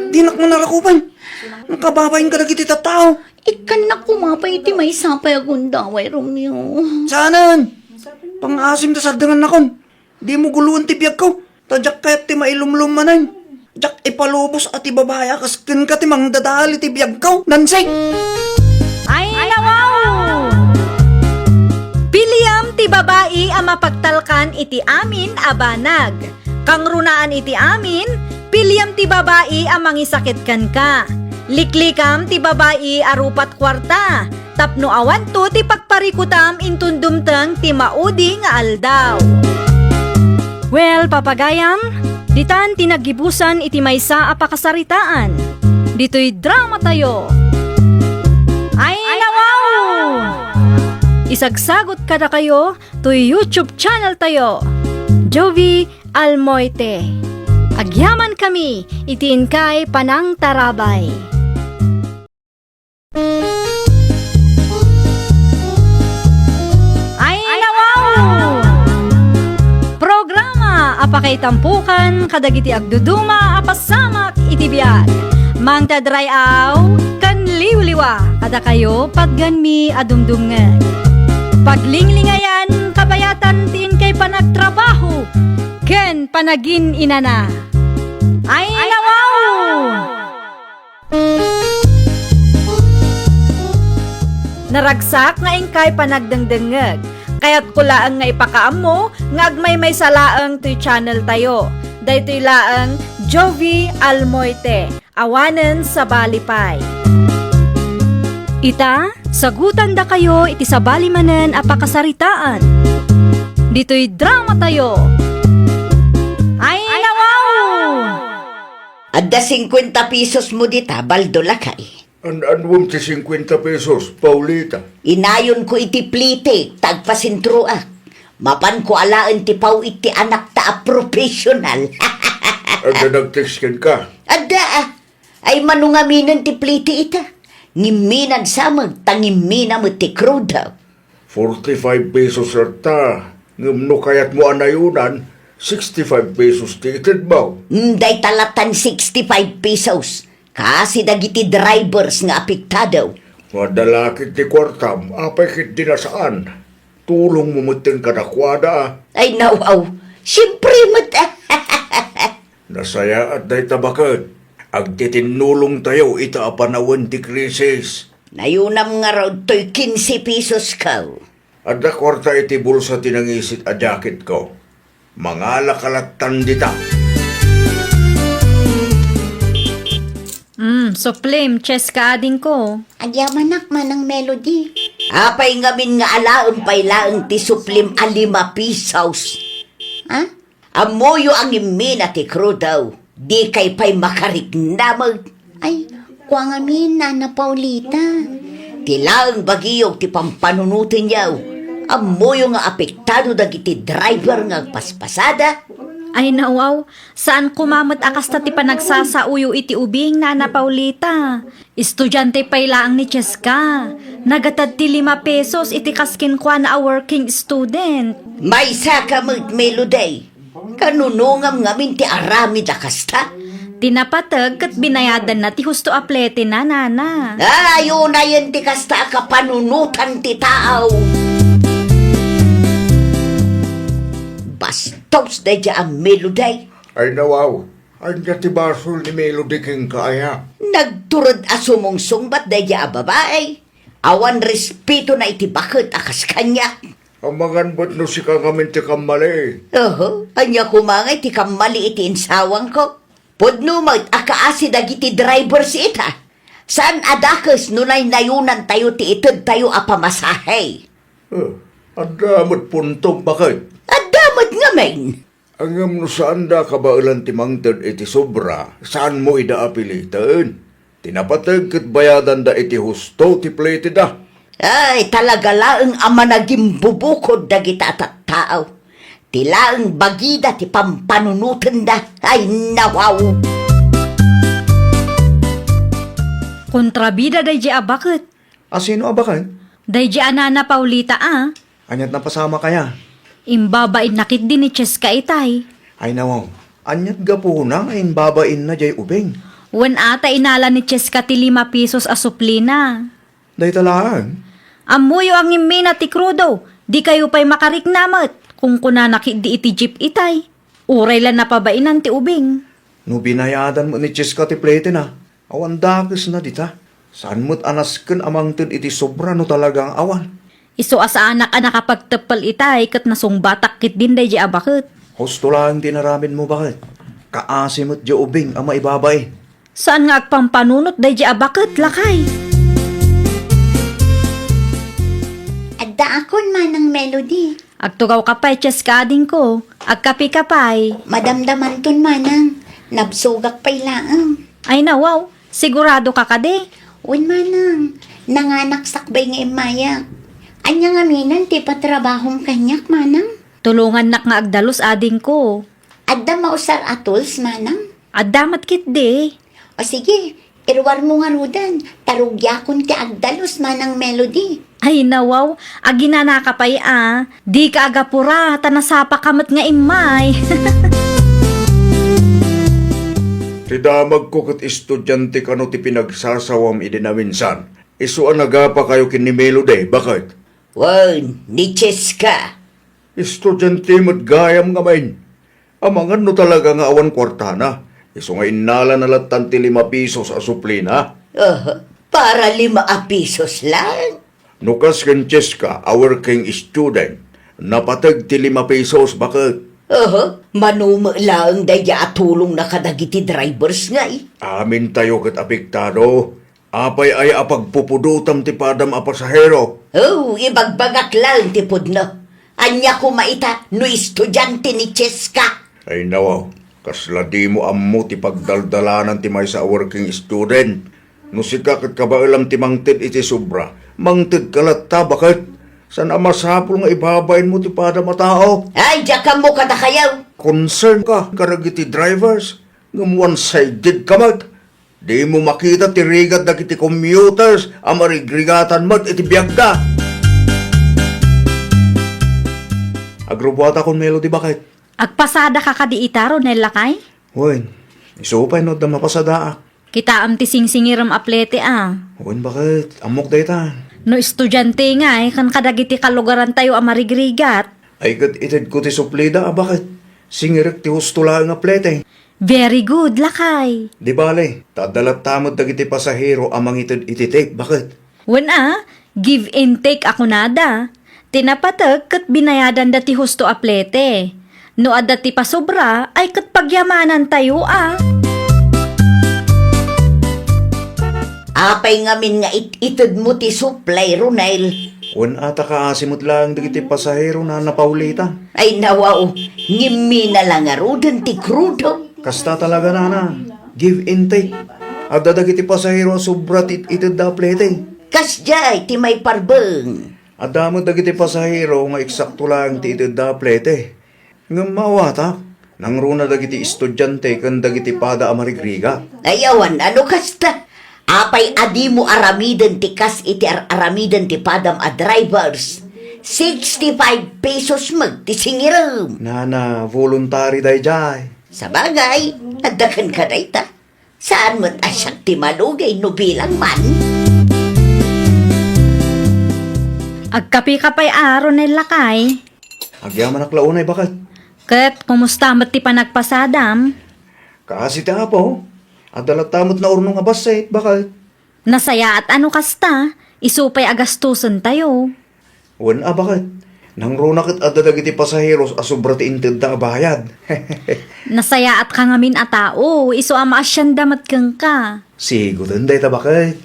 Dinak mo narakupan. Nakababayin ka na kiti tao. Ikan na kumapay ti may sapay agundaway, Romeo. Saanan? Pang-asim ta sardangan nakon. Di mo guluan ti biyag ko. Tadyak kayat ti mailumlum manan. Jak ipalubos at ibabaya kaskin ka ti mangdadali ti biyag ko. Nansay! Ay, nawaw! Piliam ti babae ang mapagtalkan iti amin abanag. Kang runaan iti amin, piliam ti babae ang mangisakit kan ka. Liklikam ti babae arupat kwarta. Tapno awan to ti pagparikutam intundumteng ti maudi nga aldaw. Well, papagayam, ditan tinagibusan iti maysa a pakasaritaan. Dito'y drama tayo. Ay, nawaw! Isagsagot kada kayo to YouTube channel tayo. Jovi Almoite. Agyaman kami, itiin kay Panang Tarabay. Ay nawaw! Programa apakay tampukan kadagiti agduduma apasamak itibiyag. Mang tadrayaw kan liwliwa kada kayo pagganmi adumdumngeg. Paglinglingayan kabayatan tiin kay panagtrabaho ken panagin inana. Ay nawaw! Naragsak nga ingkay panagdengdengeg. Kaya't kulaang nga ipakaam mo nga agmay may salaang to'y channel tayo. Daytoy laang Jovi Almoite, awanen sa Balipay. Ita, sagutan da kayo iti sa balimanen apakasaritaan. Dito'y drama tayo. Ay nawaw! Adda 50 pesos mo dita, baldo lakay. Anwam ti 50 pesos, Paulita. Inayon ko iti plite, tagpasintruak. Mapan ko alaan ti pau iti anak ta a professional. Ada nag-textin ka. Adda, ay manungaminan ti plite ita. Ngiminan samag, tangimina mo ti kruda. 45 pesos rata. Ngumno kayat mo anayunan, 65 pesos ti itid ba? Day talatan 65 pesos. Kasi dagiti drivers nga apektado. Madalakit ti kwartam, apay kit di nasaan. Tulong mo mutin kadakwada. Ay nawaw, siyempre mat. Nasaya at day tabakat. Agtitinulong tayo ita apanawan ti krisis. Nayunam nga raw to'y 15 pesos ka. Adda kwarta iti bulsa tinangisit a jacket ko. Mga lakalatan dita. Suplem, chess ka ading ko. Agyamanak man ang melody. Apay ngamin nga alaang pailaang ti suplim a 5 pesos. Ha? Amoyo ang imina ti krudaw. Di kay pa'y makarik namag. Ay, kwa ngamin na Paulita. Tilaang bagiyog ti pampanunutin yaw. Amoyo nga apektado dagiti driver nga paspasada. Ay nawaw, saan kumamot akas ta ti panagsasauyo iti ubing na Paulita? Estudyante pa ilaang ni Cheska. Nagatad ti 5 pesos iti kaskin kwa na a working student. May saka melody. Kanunungam ngamin ti aramid akasta. Tinapatag kat binayadan na ti husto aplete na nana. Ayaw na yan ti kasta kapanunutan ti tao. Bastos na dya ang melody. Ay nawaw, anya ti basol ni Melody king kaya. Nagturod asumong sungbat na dya ang babae. Awan respeto na iti bakit akas kanya. Amangan ba't no si kangamin ti kamali? Anya kumangay ti kamali iti insawang ko. Pudno mag akaasi dagiti drivers ita. Saan adakas nunay nayunan tayo ti itod tayo apamasahe? Adamot puntong bakit? Adamat nga men. Angam no saan da kabailan ti mangtad iti sobra, saan mo ida apilitan? Tinapatag kat bayadan da iti husto ti plate da. Ay, talaga laang ama naging bubukod dagita at tao. Tilaang bagida ti pampanunutan da. Ay, nawaw. Kontrabida day di abakit. Sino abakay? Day di anana Paulita Anyat na pasama kaya? Imbabain nakit din ni Cheska itay. Ay nawaw, anyat gapuna ngayon babain na jay ubeng. Wen ata inala ni Cheska ti 5 pesos a suplina. Day talaan. Amuyo ang imina ti krudo. Di kayo pa'y makariknamat. Kung kunanakit di iti jeep itay. Uray lang napabainan ti ubing. No binayadan mo ni Cheska ti plate na. Awan dakis na dita. Saan mo't anasken amangtid iti sobra no talagang awan. Iso asa anak a nakapagtepal itay kat nasong batak kit din day di abakit. Husto lang tinaramin mo bakit? Kaasimot di ubing ang maibabay. Saan nga agpampanunot day di abakit lakay? Adda akon man ang melody. Agtugaw ka pa'y cheskading ko. Agkapi ka pa'y. Madamdaman ton manang. Nabsugak pa'y laang. Ay nawaw, sigurado ka kade. Un manang. Nanganak sakbay nga imaya. Anya nga minan ti patrabahong kanyak manang. Tulungan nak nga agdalos ading ko. Adda mausar atols, manang. Adamat kit de. O sige, irwar mo nga rudan. Tarugyakon ti agdalos manang melody. Ay nawaw, agi na nakapay Di ka agapura, tanasapa kamat nga imay. Ti damag ko kat estudyante kano ti pinagsasawam idinaminsan. Isuan nagapa kayo kini Melody, bakit? Wan, ni Cheska. Estudyante mo't gayam nga main. Amangan no talaga nga awan kwartana. Iso nga inala na latan ti 5 pisos a suplina. Para 5 pesos lang. Nukas ken Cheska, a working student. Napatag ti 5 pesos, bakit? Manuma lang daya atulong na kadagiti drivers nga eh. Amin tayo kat apektado. Apay ay apagpupudutam ti padam a pasahero. Ibagbagak lang ti pudno. Anya ko maita no estudyante ni Cheska. Ay nawaw, kasla di mo ammo ti pagdaldalanan ti may sa working student. No sika kat kabailam ti mangtid iti sobra. Mangtid kalata, bakit? Sana masapul nga ibabayin mo ti padam a tao. Ay, diyan mo kada kayaw. Concern ka, karagiti drivers. Ngam one-sided ka mat. Di mo makita ti rigat na kiti commuters, amarigrigatan mat iti biyag ka. Agrobata kon Melody, bakit? Agpasada ka kadi itaro nel lakay? Wen, isupay no da mapasada. Kita am ti singsingiram aplete Wen, bakit? Amok dayta. No estudyante nga kan kadagiti kalugaran tayo amarigrigat. Ay kat itid ko ti suplida, bakit? Singirik ti husto lang nga plete. Very good, lakay. Di bale, tadalat tamod dagiti pasahero amang itid ititik, bakit? When give and take ako nada. Tinapatag kat binayadan dati husto aplete. No adati pa sobra ay kat pagyamanan tayo Apay ngamin nga itid mo ti supply, Ronel. Wen ata ka asimot lang dagiti pasahero na napaulita. Ay nawaw, ngimi na lang nga rudan ti krudo. Kasta talaga na. Give and take. At dadagiti pasahero sobra itid da plete. Kasjay ti may parbeng. At damod dagiti pasahero nga eksakto lang ti itid da plete. Ngam mawata, nang runa dagiti estudyante kan dagiti pada amarigriga. Ayawan, ano kasta? Apay adi mo aramiden ti kas iti aramiden ti padam a drivers. 65 pesos mag ti singiram. Nana, voluntary day jay. Sa bagay, adakan ka dayta. Saan mo't asyak ti malugay no bilang man? Agkapi ka pa'y aro nel lakay. Agyaman aklaunay, bakit? Kat kumusta mat ti panagpasadam? Kasi ta po. At dalatamot na urno nga baset, bakit? Nasaya at ano kasta? Isupay agastusan tayo. Wan bakit? Nang runakit at dadagiti pasaheros asubra ti inted da bayad. Nasaya at kangamin a tao. Iso ama asyan damat kang ka. Sigo day ta bakit?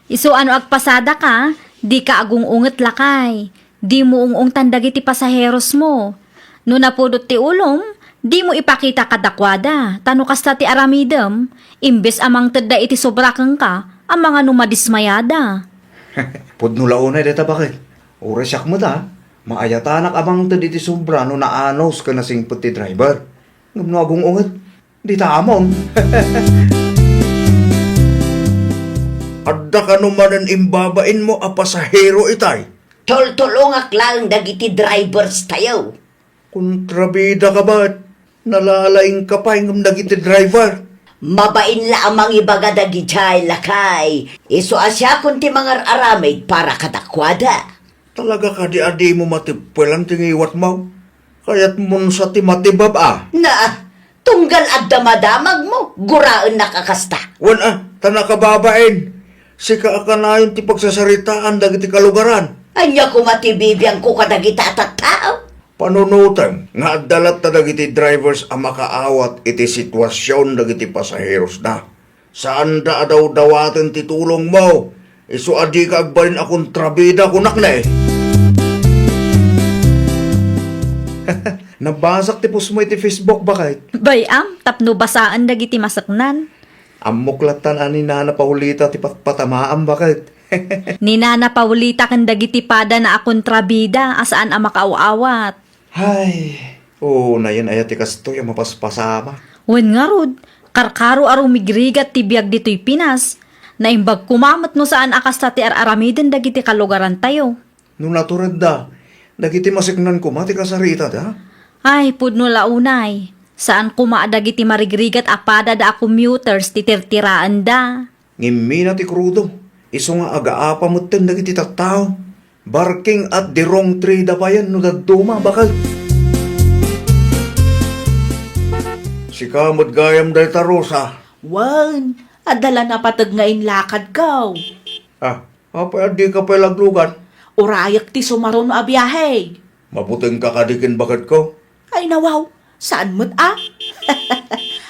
Iso ano agpasada ka? Di ka agungunget lakay. Di mo ungong tandagiti pasaheros mo. No napudot ti ulom, di mo ipakita kadakwada. Tano kasta ti aramidem, imbes amang tedda iti sobra kang ka, ang mga numadismayada. Pudnulaunay deta bakit? Oresyak mo ta. Maayatanak amang ted iti sobra no naanos ka na sing puti driver. Ngam no agong unget. Di ta amon. Adda ka numanan imbabain mo a pasahero itay. Tol-tolongak lang dagiti drivers tayo. Kontrabida ka ba't? Nalalaing ka pa ng dagiti driver. Mabain la amang ibaga dagi jay lakay. Iso asya kun ti mga aramid para kadakwada. Talaga ka di adi mo matipwelang tingiwat mo. Kaya't mun sa ti matibab Na, tunggal at damadamag mo, guraan nakakasta. Wan tanakababain. Sika ka na yung ti pagsasaritaan dagiti kalugaran. Anya ko matibibiyang ko kadagita at tao. Panunutan nga dalat na dagiti drivers ang makaawat iti sitwasyon dagiti pasaheros na. Saan da daw dawaten ti tulong mo? Isu adi ka agbalin akong trabida kunak na Nabasak ti pus mo iti Facebook bakit? Bayam, tapno basaan dagiti masaknan. Amuklatan ani na paulita ti patpatamaan bakit? Ninana Paulita kan dagiti pada na akong trabida asaan ang makaawawat. Hay, Oo, na yan ay tikas to yung mapaspasama. Wen nga rod, karkaro aro migrigat ti biyag dito'y Pinas. Naimbag kumamat no saan akas ta ti aramiden dagiti kalugaran tayo. Nung naturad da, nagiti masiknan ko mati kasarita da. Ay, pudno launay. Saan kumaadag iti marigrigat apada da commuters ti tirtiraan da. Ngimmi na ti krudo. Iso nga agaapa mo ten dagiti tattao. Barking at the wrong tree da pa yan no daduma bakal. Si kamot gayam day tarosa. Wan, adala na patag ngayon lakad ka. Apa di ka pa laglugan? Urayak ti sumaron a biyahe. Mabuting kakadikin bakit ko? Ay nawaw, saan mo't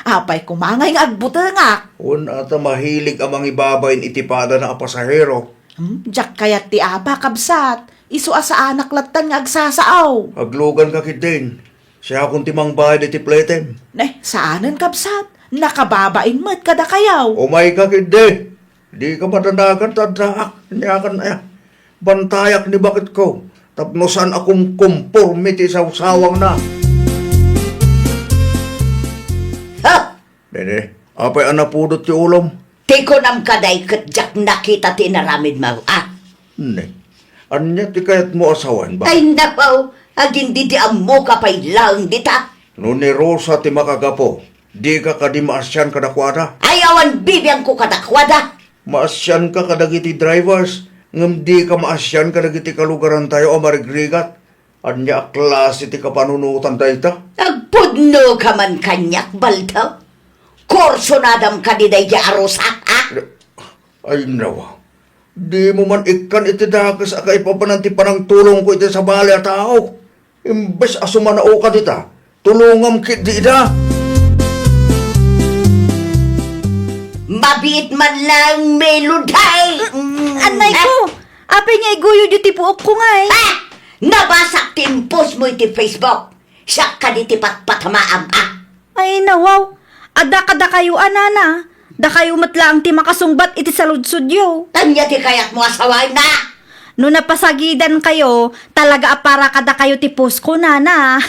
Apay kumangay nga agbutangak. Un ata mahilig amang ibabayin itipada na pasahero. Diyak kayat ti apa kabsat. Isu asa anak latan nga agsasaaw. Aglugan ka kidin. Siya akong timang bayad iti pletem. Saanan kabsat? Nakababain mo't kada kayaw. Umay ka kidin. Di ka matanagan tadaak. Niyakan bantayak ni bakit ko. Tapnosan akong conformity sa usawang na. Ha? Dede, apay anapudot ti ulom. Tiko nam kaday kat jak nakita ti naramid mo. Ne, anya ti kayat mo asawan ba? Ay napaw, agin di amo ka pa'y lang dita. No ni Rosa ti makagapo, di ka kadi maasyan kadakwada. Ayawan bibiyang ko kadakwada. Maasyan ka kadagiti drivers. Ngam di ka maasyan kadagiti kalugaran tayo o marigrigat. Anya klase ti kapanunutan tayo ta? Agpudno ka man kanyak baltaw. Korso nadam ka di day arosak, Ay nawa, di mo man ikan iti dakas akay papananti panang tulong ko iti sa bali at tao. Imbes asumanao ka dita, tulungam kit di da. Mabit man lang meluday. Anay ko, apay nga iguyo di ti puok ko nga eh. Nabasak timpos mo iti Facebook. Siya ka di ti patpatamaam, Ay nawaw, ada kada kayo anana. Da kayo matlaang ti makasungbat iti saludsudyo. Tanya ti kayat mo asaway na. No napasagidan kayo, talaga apara kada kayo ti post ko nana.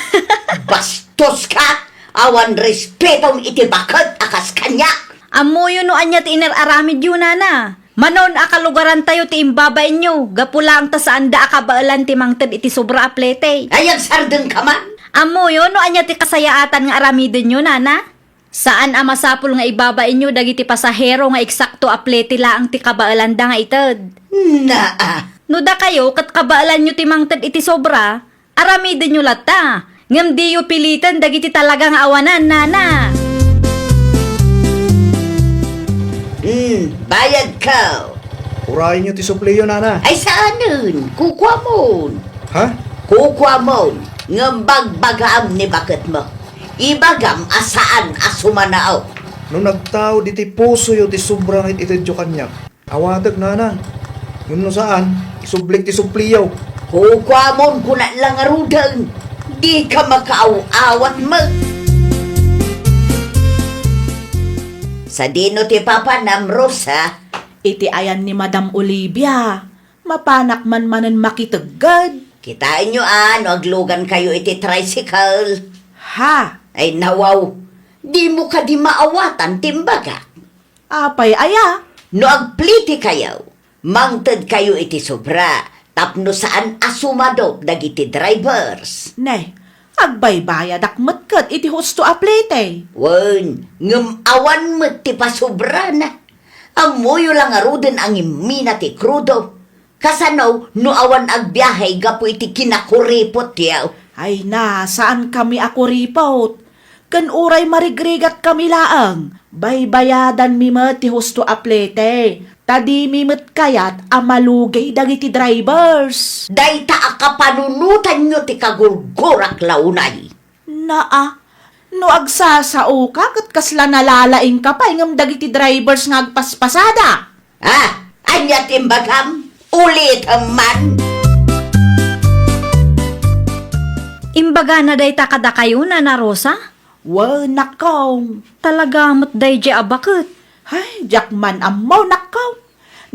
Bastos ka. Awan respetong iti bakit akas kanya. Amoyo no anya ti inaramid yun nana. Manon akalugaran tayo ti imbabay nyo. Gapula ang tasaan da akabaalan ti mangted iti sobra aplete. Ayag sardeng ka man. Amoyo no anya ti kasayaatan nga aramiden nyo nana. Saan masapul nga ibabain nyo dagiti pasahero nga eksakto aplete laang ti kabaalan da nga ited. Naa. No da kayo kat kabaalan nyo ti mangted iti sobra, aramiden nyo lata. Ngam di yo pilitan dagiti talagang awanan nana. Bayad ka. Urayin niyo ti supleyo nana. Ay saan nun? Kukwa mo. Ha? Kukwa mo. Ngambag-bagam ni bakit mo. Ibagam asaan asumanao. Nung nagtao di ti puso yo ti sobrang itidyo kanyak. Awadag nana. Yung no saan, isublik ti supliyaw. Kukwa mo kuna lang arudang. Di ka makaaw-awat mo. Sa dino ti Papa Namros, ha? Iti ayan ni Madam Olivia. Mapanak man manan makitagad. Kitain nyo no aglugan kayo iti tricycle. Ha? Ay nawaw, di mo ka di maawatan timbaga. Apay aya? No agpliti kayo, mangted kayo iti sobra, tapno saan asumadok dagiti drivers. Agbaybayad akmat iti husto aplete. Wen, ngem awan mo ti pasobra na. Amoyo lang aruden ang imina ti krudo. Kasanaw, no awan agbiyahe gapo iti kinakuripot yaw. Ay na, saan kami ako ripot? Kan uray marigrigat kami laang. Baybayadan mi met ti husto aplete. Tadi mi met kayat amalugay dagiti drivers. Dayta akapanunutan nyo ti kagulgurak launay. Naa, no agsasao ka kat kasla nalalaing ka pa ngam dagiti drivers nga agpaspasada. Anya timbagam? Ulit man. Imbaga na day takada kayo na Rosa? Well, nakaw. Talaga mat day di abakit. Ay, jakman amaw nakaw.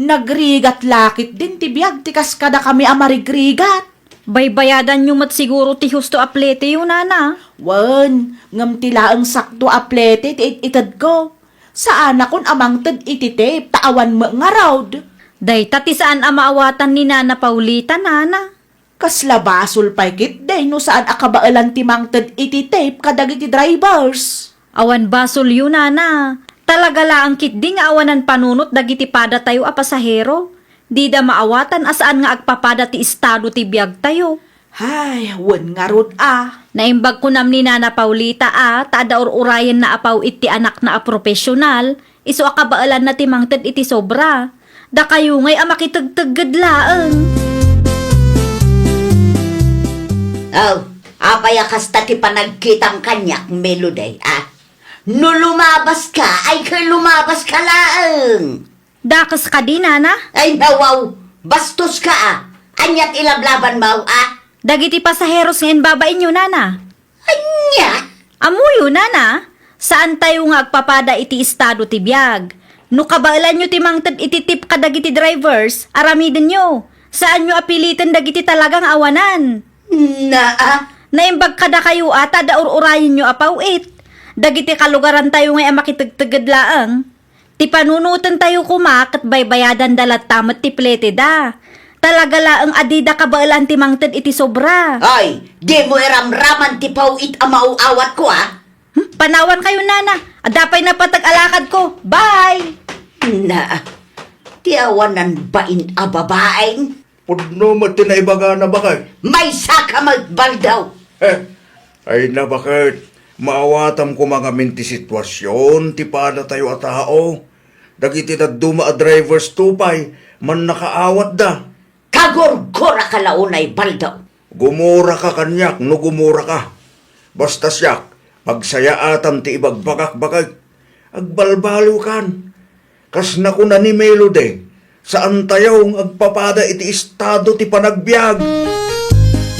Nagrigat lakit din ti biyag ti kaskada kami amarigrigat. Baybayadan nyo mat siguro ti husto aplete yun nana. Wan, ngam tila ang sakto aplete ti itad ko. Saan akon amang tad ititip, taawan mo nga raud. Day tati saan amaawatan ni Nana Paulita, Nana? Kasla basol paikit day no saan akabaalan timang tad ititip kadagiti drivers. Awan basol yun, Nana. Talaga laang kit di nga awanan panunot dagiti pada tayo a pasahero. Di da maawatan asaan nga agpapada ti estado ti biyag tayo. Hay, wan nga rod Naimbag ko nam ni Nana Paulita taada urayan na apaw iti anak na a profesional, iso akabaalan na timangted iti sobra. Da kayo ngay makitagtagad laeng. Oh, apayakas ta ti panagkitang kanyak, Meloday, No lumabas ka, ay kay lumabas ka laeng. Dakas ka di, Nana? Ay nawaw, bastos ka Anyat ilablaban mo, Dagiti pasaheros ngayon babain nyo, Nana. Anya? Amuyo, Nana. Saan tayo nga agpapada iti estado ti biyag? No kabaalan nyo timangted ititip ka dagiti drivers, aramiden nyo. Saan nyo apilitin dagiti talagang awanan? Naimbag kada kayo da ururayin nyo apawit. Dagiti kalugaran tayo ngay makitagtagad laang. Ti panunutan tayo kumakat baybayadan dalat tamat ti plete da. Talaga laang adida kabaalan ti mangted iti sobra. Ay, di mo iramraman ti pawit amauawat ko, Panawan kayo, Nana. Adapay na patag-alakad ko. Bye! Ti awanan bain a babaeng? Pudno matinaibaga na bakit? May saka magbaldaw. Ay na bakit? Maawatam ko mga minti sitwasyon, ti pada tayo a tao. Dagiti na duma a drivers tupay, man nakaawat da. Kagorgora ka launay baldaw. Gumura ka kanyak, no gumura ka. Basta siyak, pagsaya atam ti ibagbagak-bagag, agbalbalo kan. Kas na ko na ni Melody, saan tayong agpapada iti estado ti panagbiag.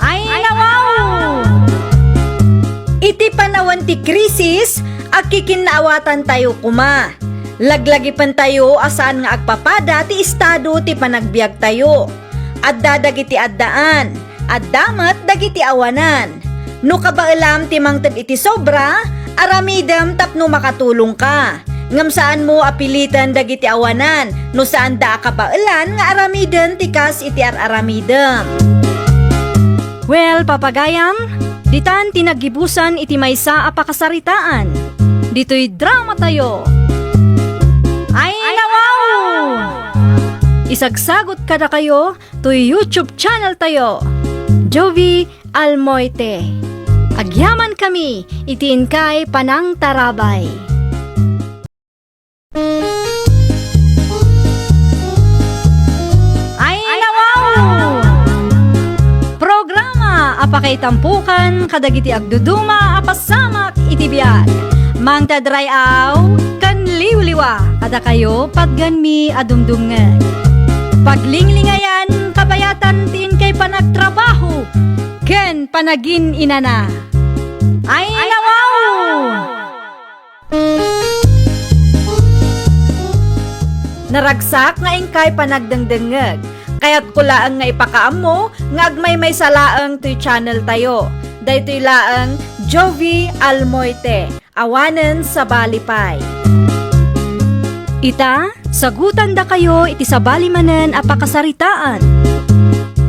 Ay, nawaw! Iti panawan ti krisis, akikinawatan tayo kuma. Laglagipan tayo asaan nga agpapada ti estado ti panagbiag tayo. Adda dagiti addaan, addamat dagiti awanan. No kabaalam ti mangted iti sobra, aramidem tapno makatulong ka. Ngam saan mo apilitan dagiti awanan, no saan da kabaalan nga aramiden tikas iti aramidem. Well, papagayam, ditan tinagibusan iti maysa a pakasaritaan. Dito'y drama tayo. Ay, nawaw! Isagsagot kada kayo to YouTube channel tayo. Jovi Almoite. Agyaman kami, itiin kay Panang Tarabay. Ay, nawaw! Programa apakay tampukan kadagiti agduduma apasamak itibiyag. Mang tadrayaw kan liwliwa kada kayo pagganmi adumdumngan. Paglinglingayan kabayatan tin kay panagtrabaho ken panagin inana. Ay, nawaw! Naragsak nga ingkay panagdengdengeg. Kaya't kulaang nga ipakaam mo nga agmay may salaang to'y channel tayo. Daytoy laang Jovi Almoite. Awanen sa Balipay. Ita, sagutan da kayo iti sa balimanen a pakasaritaan.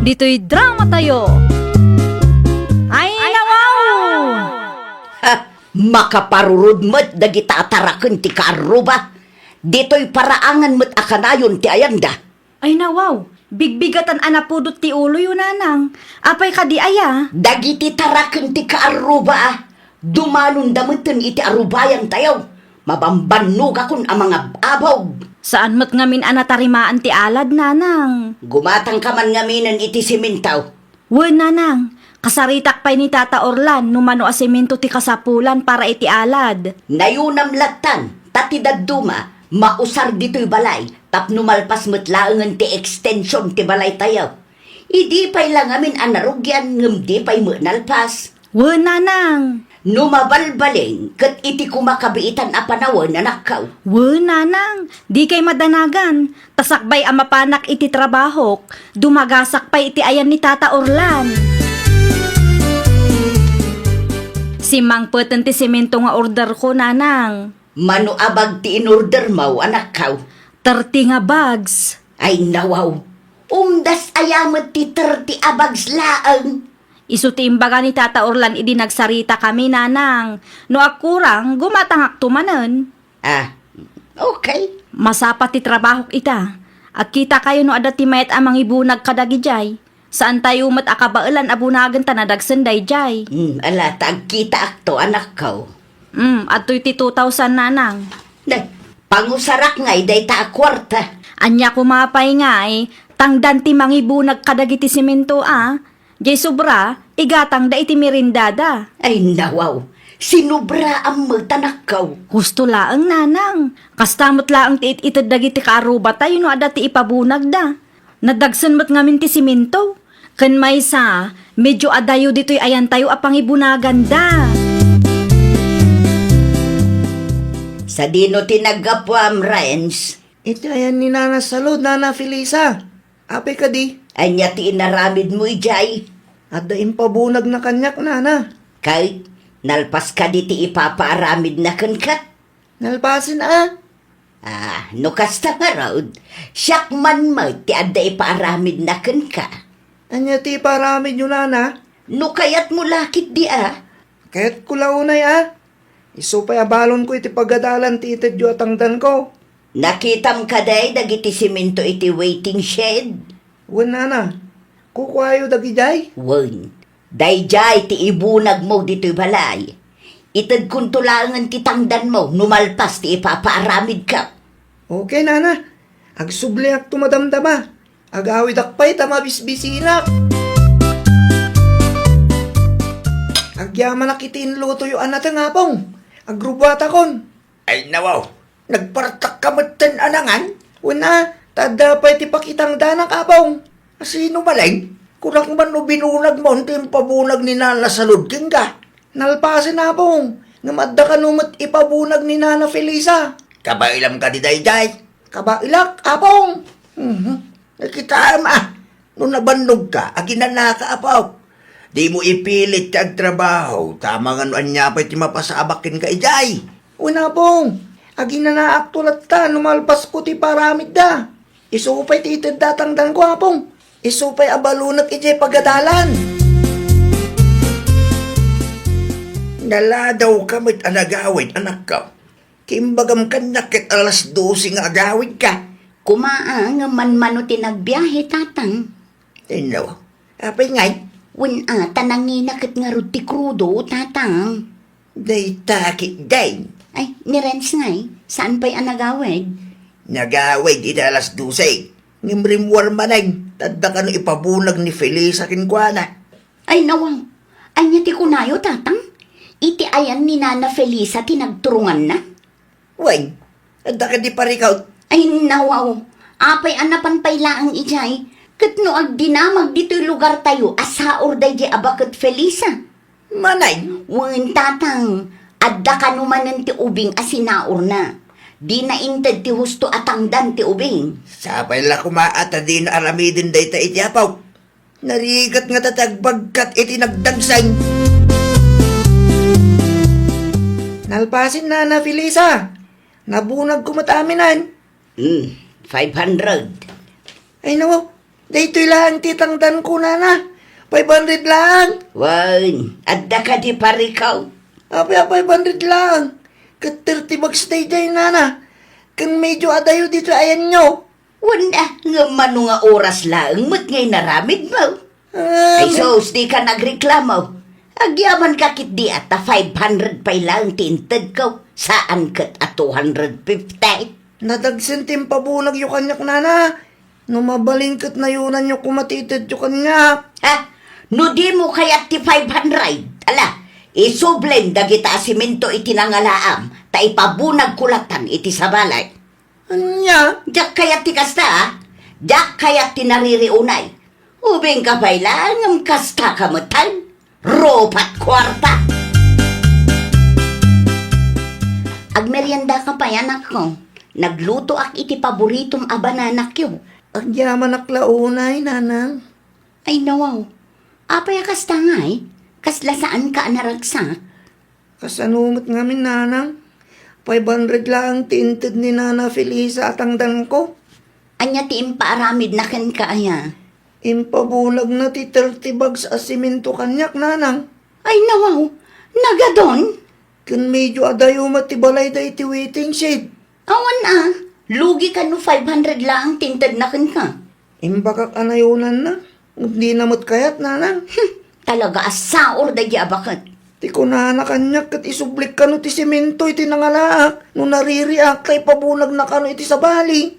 Dito'y drama tayo. Ay, nawaw! Makaparurod mo't dagita ataraken ti karuba. Dito'y paraangan mo't akanayon ti ayanda. Ay, nawaw! Bigbigatan anapudot ti ulo yun, Nanang. Apay ka di aya? Dagiti taraken ti kaaruba. Dumalon damutin iti arubayan tayaw. Mabambanog akon ang mga abaw. Saan mo't ngamin anatarimaan ti alad, Nanang? Gumatang ka man ngaminan iti simintaw. Wen, Nanang. Kasaritak pa'y ni Tata Orlan numano asemento ti kasapulan para iti alad. Nayunam latan, tatidad duma, mausar dito'y balay, tapno malpas mutlaangan ti extension ti balay tayaw. Idi pa'y lang amin anarugyan, ngam di pa'y munalpas. Wen, Nanang. Numabalbaling, kat iti kumakabiitan a panawan na nakaw. Wen, Nanang. Di kay madanagan. Tasakbay amapanak iti trabahok. Dumagasak pa iti ayan ni Tata Orlan. Isimang peten ti semento nga order ko, nanang. Mano abag ti in-order mo, anak kaw. 30 nga bags. Ay nawaw, umdas ayamat ti 30 abags laang. Isu ti imbaga ni Tata Orlan idi nagsarita kami, nanang. No akurang, gumatangak tumanen. Ah, okay. Masapat ti trabaho ita. At kita kayo no adat ti mayat amang ibunag kadagijay. Saan tayo mat akabailan abunagan ta nadagsenday jay. Ala, tagkita akto, anak kaw. Ato'y ti 2,000, nanang. Day, pangusarak ngay, day ta kwarta. Anya kumapay nga tangdan ti mangibunag kadagiti simento Jay sobra, igatang da iti merindada. Ay nawaw, sinubra ang tanak kaw. Husto laang, nanang. Kastamot laang ti itid dagiti kaaruba tayo no ada ti ipabunag da. Nadagsan mo't ngamin ti simento. Kan may sa, medyo adayo dito'y ayan tayo apang ibunagan da. Sa dino tinagapwam, Renz, Ito ayan ni Nana Salud, Nana Felisa. Ape ka di. anya ti inaramid mo ijay. At daim pabunag na kanyak, Nana. Kahit nalpas ka di ti ipapaaramid na kankat. Nalpasin No kasta nga raod, siyak man mo ti adda ipaaramid na ka. Anya ti paramid nyo, Nana. No kayat mo lakit di Kaya't kulaunay Isupay abalon ko iti pagadalan ti itid yu atangdan ko. Nakitam ka day dagiti simento iti waiting shed. Wan, Nana. Kukwayo dagijay. Wen, dayjay ti ibunag mo dito'y balay. Itad kung tulangan ti tangdan mo, numalpas ti ipapaaramid ka. Okay, Nana. Agsubliak tumadamdama. Agawid akpay tamabisbisinak. Agyaman nakitiin luto yu anat ang apong. Agrubata kon. Ay nawaw, nagpartak kamatan anangan. Una, tadapay ti pakitang danak apong. Sino maling? Kurang man no binunag mo, hindi yung pabunag ni Nana Salud king ka. Nalpasin apong. Ngamadda ka numot ipabunag ni Nana Felisa. Kabailam ka di dayjay. Kabailak, apong. Nakita nung nabannog ka, aginan ka apaw. Di mo ipilit ka ang trabaho, tama nga noan niya pa'y mapasabakin ka ijay. Una pong, agi na naaktulat ta, numalpas ko ti paramid da. Isupay ti itid datangdan ko apong. Isupay abalunak ijay pagadalan. Naladaw ka mo't anagawid, anak ka. Kimbagam ka nakit alas 12 nga agawid ka. Kumaa nga man-mano tinagbiyahe tatang. Tinaw, apay ngay, Wen tanangina kat nga ruti krudo tatang. day takit day. Ay, ni Renz ngay, saan pa'y anagawid? Nagawid ita alas 12. Ngimrimwar manay, tadda ka no ipabunag ni Felisa kinkwana. Ay nawaw, anya ti kunayo tatang? Iti ayan ni Nana Felisa tinagturungan na? Way, tadda ka di parikaw. Ay nawaw, apay anapan pay laang ijay. Kat no agdinamag dito'y lugar tayo, asaor day di abakat Felisa. Manay, Wen tatang, adda ka numanan ti ubing asinaor na. Di na inted ti husto atangdan ti ubing. sapay la kumaata din aramidin day ta itiapaw. Narigat nga tatagbagkat iti nagdagsay. Nalpasin Nana Felisa. Nabunag kumataminan. 500. Ay nawaw, daytoy lang titangdan ko, Nana. 500 lang. Wen, adda ka di parikaw. Apay 500 lang. Kat 30 bucks day, Nana. Kung medyo adayo dito ayan nyo. Wanda, nga mano nga oras lang, mat ngay naramid mo. Ay sos, di ka nagreklamo. Agyaman kakit di at 500 pay lang tinted ko. Saan kat at 250? Nadagsentim pabunag yung kanyak, Nana. Numabalingkat na yunan yung kumatitid yung kanyak. Ha? No di mo kaya ti 500? Ala, isublem dagita asimento iti nangalaam, ta ipabunag kulatan iti sabalay. Anya? Diyak kaya ti kasta, ha? Diyak kaya ti naririunay. Ubing ka pa'y lang ang kasta kamutan. Ropat kwarta. Agmerienda ka pa anak ko. Nagluto ak iti paboritong abananak yo. Ang yaman aklaunay, Nanang. Ay nawaw. Apay kasta nga Kasla saan ka naragsak? Kasanumot ngamin nanang. 500 lang tinted ni Nana Felisa at ang dan ko. Anya ti impaaramid na ken kaya. Impabulag na ti 30 bags asiminto kanyak nanang. Ay nawaw, nagadon. Kan medyo adayo matibalay da iti waiting shed. Awan lugi ka no 500 lang tinted na ken ka. Imbakak anayunan na. Hindi namot kayat nanang. Talaga asaor da abakat. Ti ko na kanyak kat isublik ka no ti simento iti nangalaak. No naririak kay pabulag na kano iti sabali.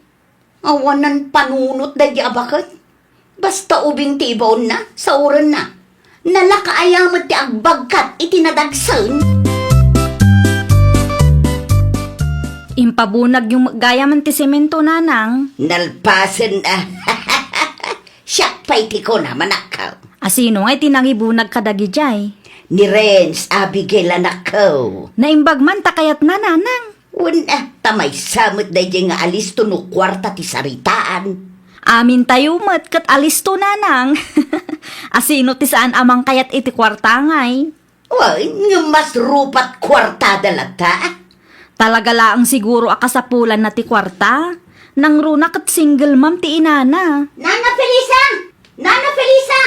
Awanan panunot da abakat. Basta ubing tibaon na, sauran na. Nalakaayamat ti agbagkat iti nadagsan. Impabunag yung gaya man ti semento nanang. Nalpasan Siyak pa'y ti ko na manakaw. Asino nga'y tinangibunag kadagi jay. Ni Renz Abigail anakaw. Naimbag man takayat na nanang. Una, tamay samot da nga alis to no kwarta ti saritaan. Amin tayo mat kat alis to nanang. Asino ti saan amang kayat iti kwartangay. Why, nga mas rupat kwarta dalata. Talaga laang siguro akasapulan na ti kwarta. Nang runa kat single ma'am ti inana. Nana Felisa! Nana Felisa!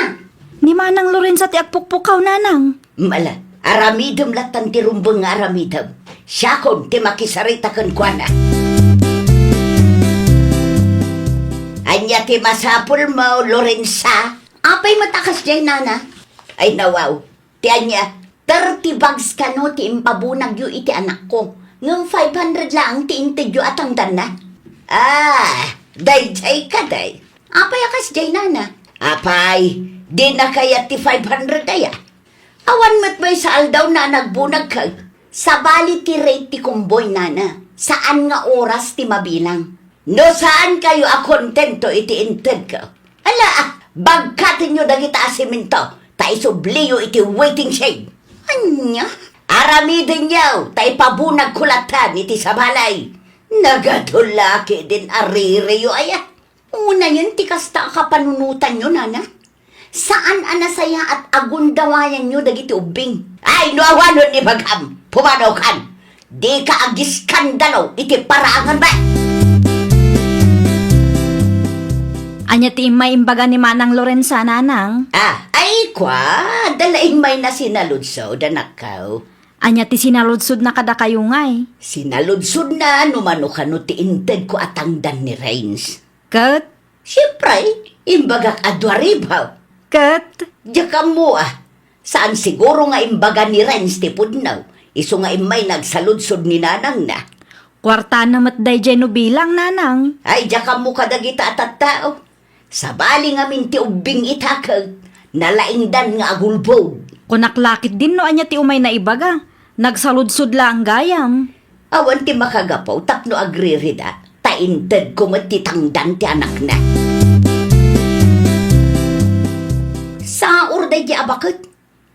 Ni Manang Lorenza ti agpukpukaw nanang. Mala, aramidom latan ti rumbang nga aramidom. Siya kon ti makisarita kan kwa na. Anya ti masapul mo, Lorenza. Apay matakas dyan, nana. Ay nawaw, ti anya, 30 bags ka no ti impabunag yu iti anak ko. Ngam 500 lang ti intid yu atang dan na. Day ka day. Apay akas dyan, nana. Apay, di na kaya ti 500 daya. Awan mat may saal daw na nagbunag ka. Sa bali ti rate ti kumboy, nana. Saan nga oras ti mabilang? No saan kayo akontento iti inted ko? Ala, bagkatin nyo dagita asiminto. Ta isubliyo iti waiting shed. Anya? Aramidin nyo, ta ipabunag kulatan iti sabalay. Nagadulaki din aririyo aya. Una yun, ti kasta kapanunutan nyo, nana. Saan anasaya at agundawayan nyo dagiti ubing? Ay, nuawanon ni Bagam, pumanaw kan. Di ka agiskandalo, iti paraangan ba? Anya ti may imbaga ni Manang Lorenza nanang. Ay kwa, dalaing may na sinaludsod, anakaw. Anya ti sinaludsod na kada kayo ngay. Sinaludsod na, numano ka no ti inted ko atangdan ni Rains. Kat, Siyempre, imbagak adwaribaw. kat, Diyan mo Saan siguro nga imbaga ni Renz ti pudnaw. Iso nga imay nagsaludsod ni nanang na. kwarta na matday jay no bilang nanang. Ay, diyan mo kadagita at tao. Sa bali nga minti ubing itakag, nalaingdan nga agulbog. Kunaklakit din no anya ti umay na ibaga. Nagsaludsod lang gayam. Awan ti makagapaw, tapno agririda. Tainted ko matitangdan ti anak na. Sa urday di abakit.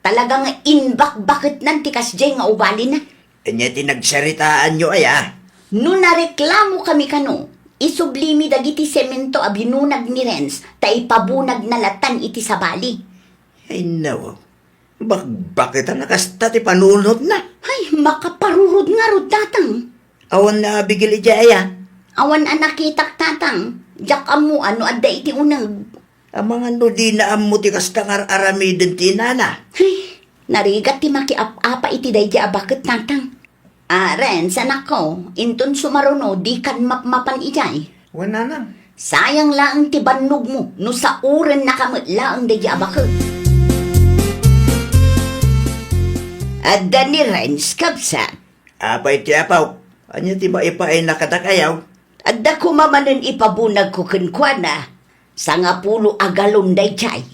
Talagang inbak-bakit nan ti kasjay nga ugali na. Anya tinagsaritaan nyo aya. No nareklamo kami kano, isublimi dagiti semento a binunag ni Renz, ta ipabunag na latan iti sabali. Ay nawaw. Bakit ang nakasta ti panunod na? Ay, makaparurod nga rod tatang. Awan na bigil ija aya. Awan ang nakitak tatang, jak amu ano adda iti unag. Ang mga no di na amo ti kasta nga aramidin ti nana. Ay, narigat ti makiap-apa iti dayja abakit tatang. Renz, anak ko, inton sumaruno, di kan mapmapan ijay. Wala na. Sayang lang ti bannog mo, no sa uren nakamit lang dayja abakit. Adda ni Renz kabsat. Apay ti apaw. Anya ti maipaay nakatakayaw. Adda ko mamanin ipabunag ko kinkwana. Sa nga pulo agalon day chay.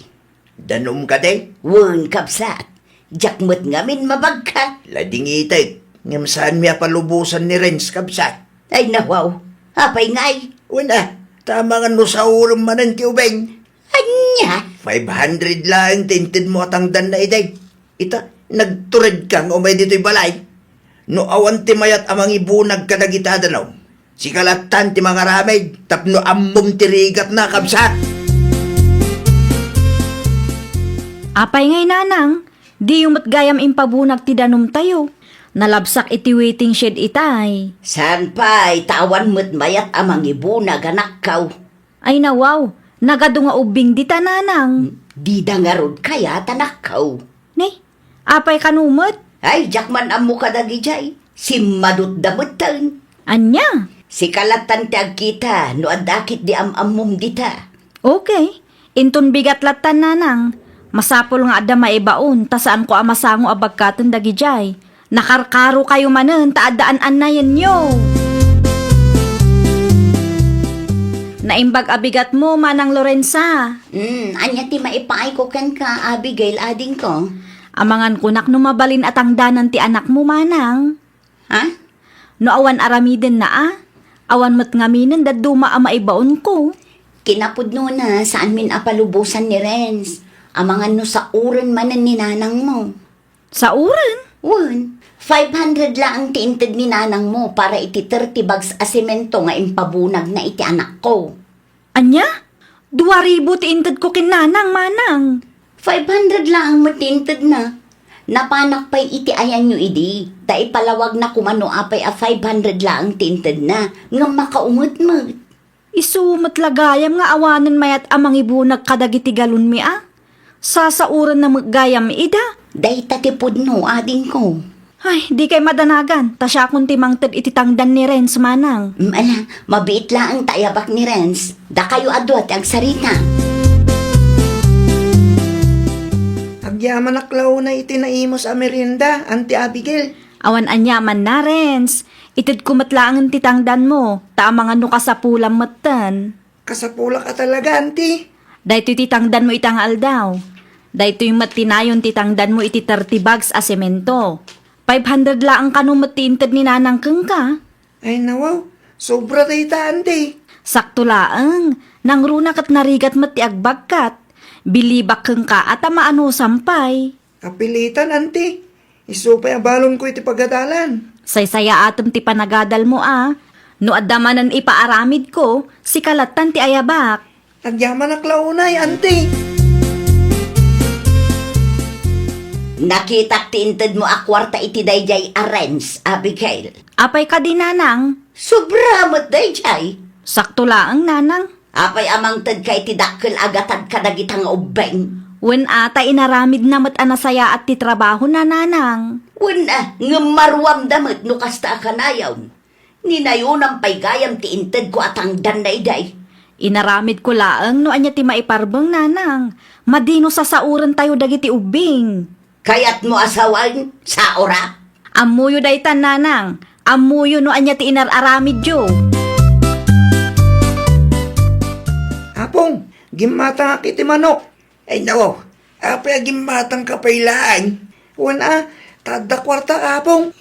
Danom ka day. Wun kapsat. Jakmut ngamin mabagkat. Lading itay. Ngam saan miya palubusan ni Renz kabsat. Ay nawaw. Apay ngay. Una, tama nga no sa ulam manan ti ubeng. Anya. 500 lang tintin mo atangdan na iday. Ita, nagtured kang umay dito'y balay. No awan ti mayat amang ibunag kadagitada no. Si kalatan ti mga ramay, tapno ammom ti rigat na kabsat. Apay ngay nanang, di yung matgayam impabunag ti danom tayo. Nalabsak iti waiting shed itay. San pa'y tawan mo't mayat amang ibuna ganak kaw. Ay nawaw, nagado nga ubing dita nanang. Di dangarod kaya tanakaw. Ne, apay kanumot. Ay, jakman amo kadagi jay. Si madut damutan. Anya? Si kalatan ti agkita, no adakit di amamum dita. Okay, inton bigat latan nanang. Masapol nga ada maibaon, ta saan ko amasango abagkatan dagijay. Nakarkaro kayo manen, taadaan na yan yo. Naimbag abigat mo, Manang Lorenza. Anya ti maipaay ko ken ka, Abigail, ading ko. Amangan kunak no mabalin at ang danan ti anak mo, Manang. Ha? No awan aramiden na awan mat ngaminen daduma ama ibaon ko. Kinapud no na saan min apalubusan ni Renz. Amangan no sa uran manan ni nanang mo. Sa uran? 500 lang ang tiintid ni nanang mo para iti 30 bags asimento nga impabunag na iti anak ko. Anya? 2,000 ti intad ko kinanang, Manang. 500 lang ang matintid na. Napanak pa'y iti ayan nyo idi. Da ipalawag na kumano apay a 500 lang ang tintid na. Nga makaumot-mot. Isumat lagayam nga awanan mayat amang ibunag kadagiti galon mi Sasauran na maggayam ida. Day tatipod no ading ko. Ay, di kay madanagan. Tasya kung timangtad ititangdan ni Renz, Manang. Ala, mabiit lang ang tayabak ni Renz. Da kayo adwat ang sarita. Agyaman naklaw na itinaimos a merienda, Auntie Abigail. Awan anyaman na, Renz. Itid kumatlaang ang titangdan mo. Tamang ano ka sa pulang matan. Kasapula ka talaga, Auntie. Dahito titangdan mo itangal daw. Dahito yung matinayon titangdan mo iti 30 bags a semento. 500 lang ang kanumatintad ni nanang keng ka. Ay nawaw, sobra dayta, Auntie. Sakto laang, nang runa kat narigat mati agbagkat. Bilibak keng ka at amaano sampay. Kapilitan, Auntie. Isupay abalon ko iti pagadalan. Saysaya atom ti panagadal mo No adamanan ipaaramid ko, si kalatan ti ayabak. Agyaman naklaw na, Auntie. Nakita tiintid mo akwarta iti dayjay Renz, Abigail. Apay ka di nanang, Sobra mo't dayjay. sakto laang nanang. Apay amang tad kay ti dakkel agatad kadagitang ubeng. Wen ata inaramid na mat anasaya at ti trabaho na nanang. Una, ngamarwam damit no kasta akanayaw. Ninayon ang paygayam ti intid ko at ang danday-day. Inaramid ko laang no anya ti maiparbeng nanang. Madino sa sauran tayo dagiti ubing. Kaya't mo asawan sa ora. Amuyo daytan nanang. Amuyo no anya ti inararamid yo. Apong, gimata nga kiti manok. Ay nawaw, apay gimatang kapailaan. Wana, tada kwarta apong.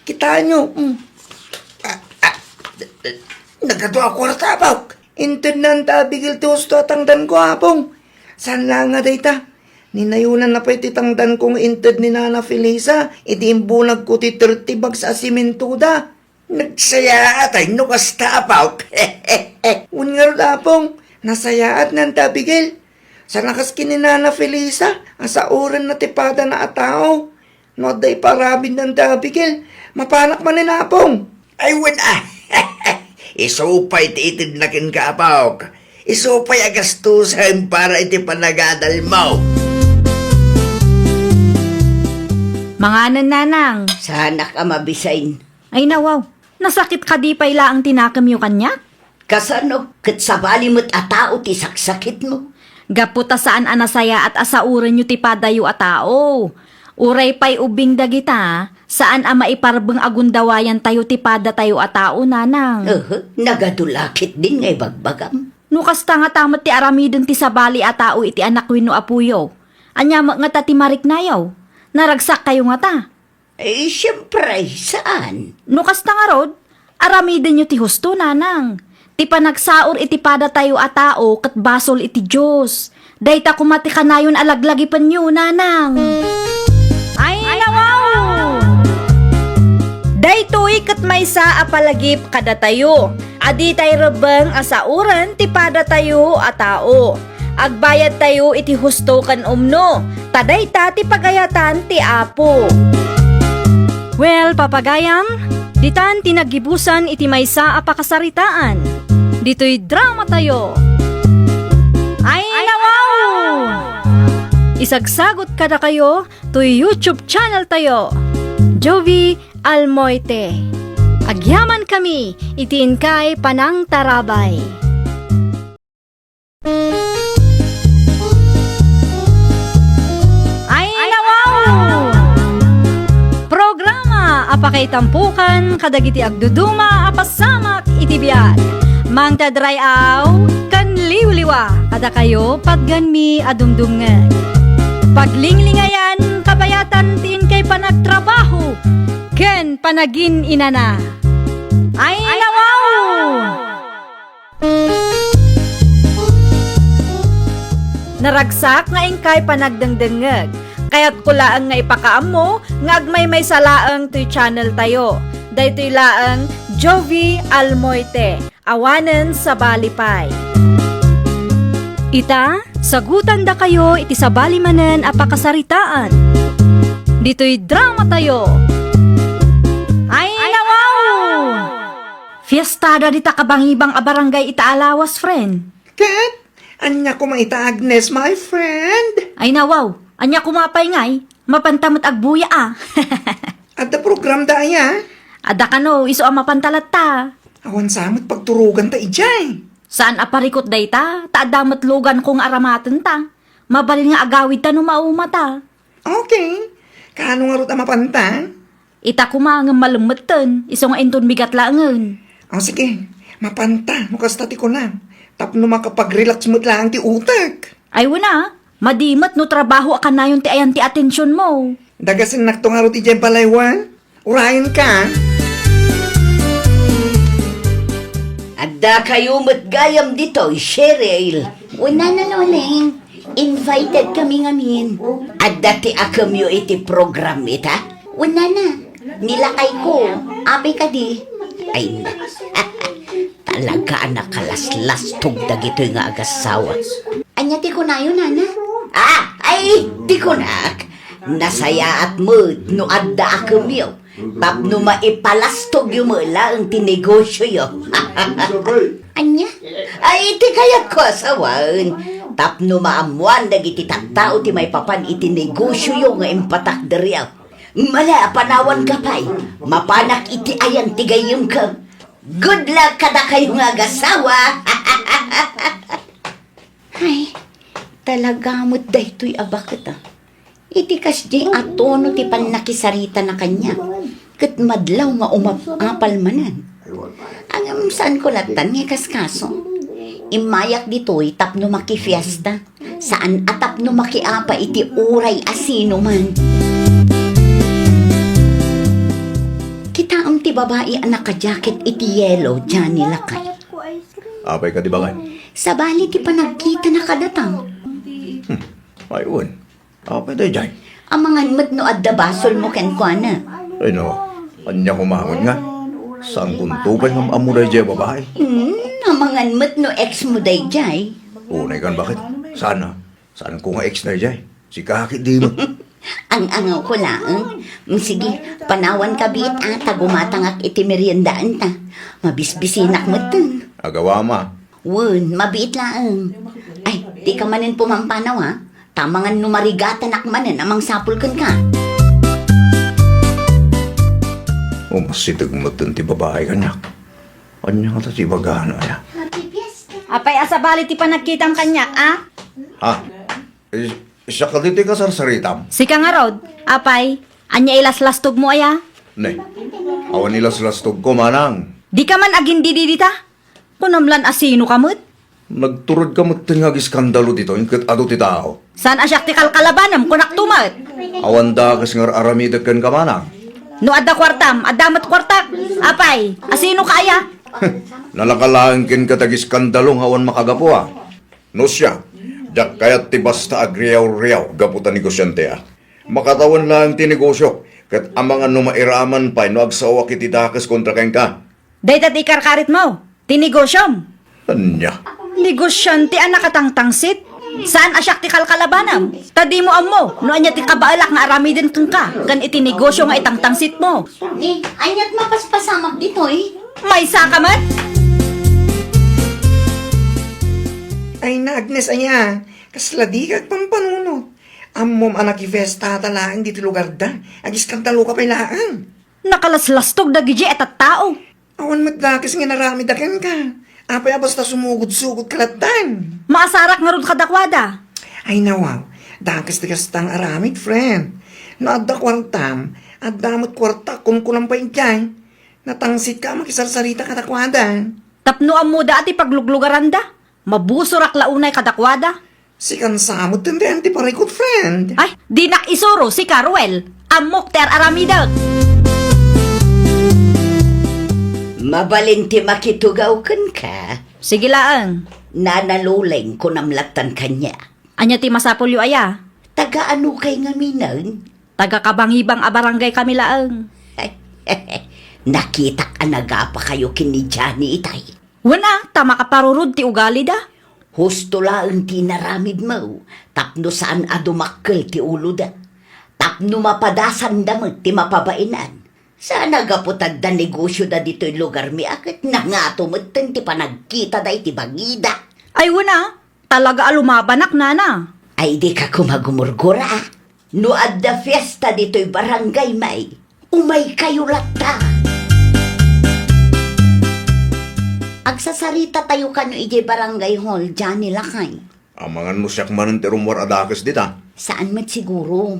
Kita nyo. Nagkatuwa kwarta apong. Intid na ang tabigil ti husto tangdan ko apong. San lang nga dayta? Ninayunan na pa ititangdan kong intid ni Nana Felisa. Idiimbunag ko ti 30 bags a simentuda. Nagsaya atay no kasta apong. Ungarod apong. Nasayaat ng tabigil. Sa nakaskin ni Nana Felisa, asa oran na tipada na atao. No day parabin ng tabigil. Mapanak man ni Napong. Ay, isupay ti itid na kin ka, Apok. Isupay agastusan para iti panagadal mo. Manganan nanang. Sana ka mabisain. Ay nawaw, nasakit ka di pa ila ang tinakam yo kanya? Kasano, kat sabali mo't atao ti saksakit mo. Gaputa saan anasaya at asauran nyo ti padayo a tao. Uray pa'y ubing dagita, saan ama iparbeng agundawayan tayo ti pada tayo a tao nanang. Nagadulakit din ngay bagbagam. No kasta nga tamat ti aramidon ti sabali a tao iti anak wino apuyo. Anya nga ta ti marik nayaw. Naragsak kayo nga ta. Eh, siyempre, saan? No kasta nga rod, aramidon nyo ti husto nanang. Ti panagsaor iti pada tayo a tao kat basol iti Diyos. Dayta kumati kanayon alaglagi panyo nanang. Ay nawaw! Daytoy kat maysa a palagip kada tayo. Adi tay rebeng asauran ti pada tayo a tao. Agbayad tayo iti husto kan umno. Tadayta ti pagayatan ti apo. Well, papagayam, ditan tinagibusan iti maysa a pakasaritaan. Dito'y drama tayo. Ay nawaw! Isagsagot kada kayo to YouTube channel tayo. Jovi Almoite. Agyaman kami, itiin kay Panang Tarabay. Ay nawaw! Programa apakay tampukan kadagiti agduduma apasamak itibiyag. Mang tadrayaw kan liwliwa kada kayo padganmi adumdumngeg. Paglinglingayan kabayatan tin kay panagtrabaho ken panagin inana. Ay nawaw! Naragsak nga ingkay panagdengdengeg. Kaya't kulaang nga ipakaam mo, nga agmay may salaang to'y channel tayo. Daytoy laang Jovi Almoite, awanen sa Balipay. Ita, sagutan da kayo iti sa balimanen a pakasaritaan. Dito'y drama tayo. Ay nawaw! Fiestada dita kabangibang a barangay ita alawas, friend. Kat, anya ko maita Agnes, my friend. Ay nawaw, anya kumapay ngay, mapantamot agbuya ah. At the program da ya. Ada ka no, iso ang mapantalat ta. Awan samot pagturugan ta ijay. Saan aparikot day ta? Taadamat lugan kong aramaten ta. Mabalin nga agawid ta no mauma ta. Okay. Kano nga rot ang mapanta? Ita kumang malumeten, iso nga inton bigat laangen. O sige, mapanta. Mukastati ko na. Tapno makapag-relax mo't lang ti utak. Ay wala, madimat no trabaho akan na yun ti ayan ti atensyon mo. Dagasin nakto nga rot ijay balaywan. Urayan ka. Adda kayo matgayam dito, Cheryl. Una na noling, invited kami ngamin. Adda ti akam yo iti program ita. Una na, nilakay ko. Abi ka di. Ay na. Talaga anak kalaslas tog dagito nga agasawa. Anya ti ko na yun, Nana? Ay, ti ko na. Nasaya at mood no adda akam yo. Tapno maipalastog yung mula ang tinegosyo yo. Anya? Ay, iti kaya ko asawan. Tapno maamuan dagiti tattao ti may papan iti negosyo yo nga impatak deriyaw. Mala, panawan ka pa'y. Mapanak iti ayang tigayong ka. Good luck kada kayo nga gasawa. Ay, talaga mo't daytoy abakit ah. Iti kasdi atono ti panakisarita na kanya. Kat madlaw nga umapal manan. Ang saan ko latan nga kaskaso. Imayak dito'y tapno makifiesta. Saan atapno makiapa iti uray asino man. Kita ang ti babae anak ka-jacket iti yellow dyan nilakay. Apay ka di ba kay? Sa bali ti panagkita na kadatang. Ayun. Apay tayo dyan. Ang mga mat no adda basol mo ken kwa na. Ay no, anya kumangon nga. Saan kuntukan ng amuray dyan babae? Ang mga mat no ex mo day jay. Unay kan bakit? Sana. Saan ko nga ex na dyan? Si kakit di mo. Ang angaw ko lang. Sige, panawan ka biit ata gumatangak iti meriendaan ta. Mabisbisinak mo dun. Agawa ma. Wun, mabiit lang. Ay, di ka manin pumampanaw ha. Tamangan numarigatan akmanin amang sapulkan ka. Umasitag mo dun ti babae kanyak. Anya ka ta si bagana ya. Apay asabali ti panagkitang kanyak ah? Ha? Isa ka diti ka sarsaritam. Sika nga rod, apay, anya ilaslastog mo aya? Ne, awan nila silastog ko manang. Di ka man agin dididita? Kunamlan asino kamot? Nagturod ka mo tingag iskandalo dito, ingkat ado ti tao. Saan asyak ti kalkalabanam kunak tumat? Awan da kas ngar aramidag kan ka manang. No adda kwartam, addamat kwartak. Apay, asino ka aya? Nalakalaan kin katag iskandalong awan makagapuha. No siya, dak kayat ti basta agriyaw-riyaw gaputan negosyante ah. Makatawan lang ti negosyo, kat amangan no mairaman pa no agsawa kiti dakas kontra keng ka. Daytat ikarkarit mo, tinigosyom. Anya? Negosyante ang nakatangtangsit. Saan asyak ti kalkalabanam? Tadi mo ammo, no anya ti kabaalak nga aramiden kang ka, gan iti negosyo nga itangtangsit mo. Anyat mapaspasamak dito eh. May sakamat? Ay na Agnes anya, kasladi kag pampanunod. Ammom anak ifesta talaan dito lugar da. Agis kang talo ka pailaan. Nakalaslastog dagiji at tao. Awan magdakis nga narami dakan ka. Apay basta sumugod-sugod kalatan. Maasarak nga ron kadakwada. Ay nawaw, dakis tigas tang aramid, friend. Naadda kwartam, at damot kwarta kung kulang pa dyan. Natangsit ka makisarsarita katakwada. Tapno ang muda at ipagluglugaran da. Mabusurak launay kadakwada. Si kansamot din din ti parikot, friend. Ay, di nakisuro si Carwell. Amok ter aramidag. Mabalinti makitugaw kan ka. Sige laang. Nanaluleng ko namlatan kanya. Anya ti masapulyo aya. Taga ano kay nga minang? Taga kabangibang abarangay kami laang. Nakita ka naga pa kayo kini Johnny itay. Wala, tama ka parurod ti ugali da. Husto lang ti naramid mo. Tapno saan adumakkel ti ulo da. Tapno mapadasan da mo ti mapabainan. Sana gaputad da negosyo da dito'y lugar mi akit na nga tumutin ti panagkita da iti bangida. Ay wala, talaga alumabanak nana. Ay di ka kumagumurgura. No adda fiesta dito'y barangay may. Umay kayo lata. Agsasarita tayo kano ije barangay hall, Johnny Lakay. Ang mga nusyak man ti rumor adakis dita. Saan met siguro?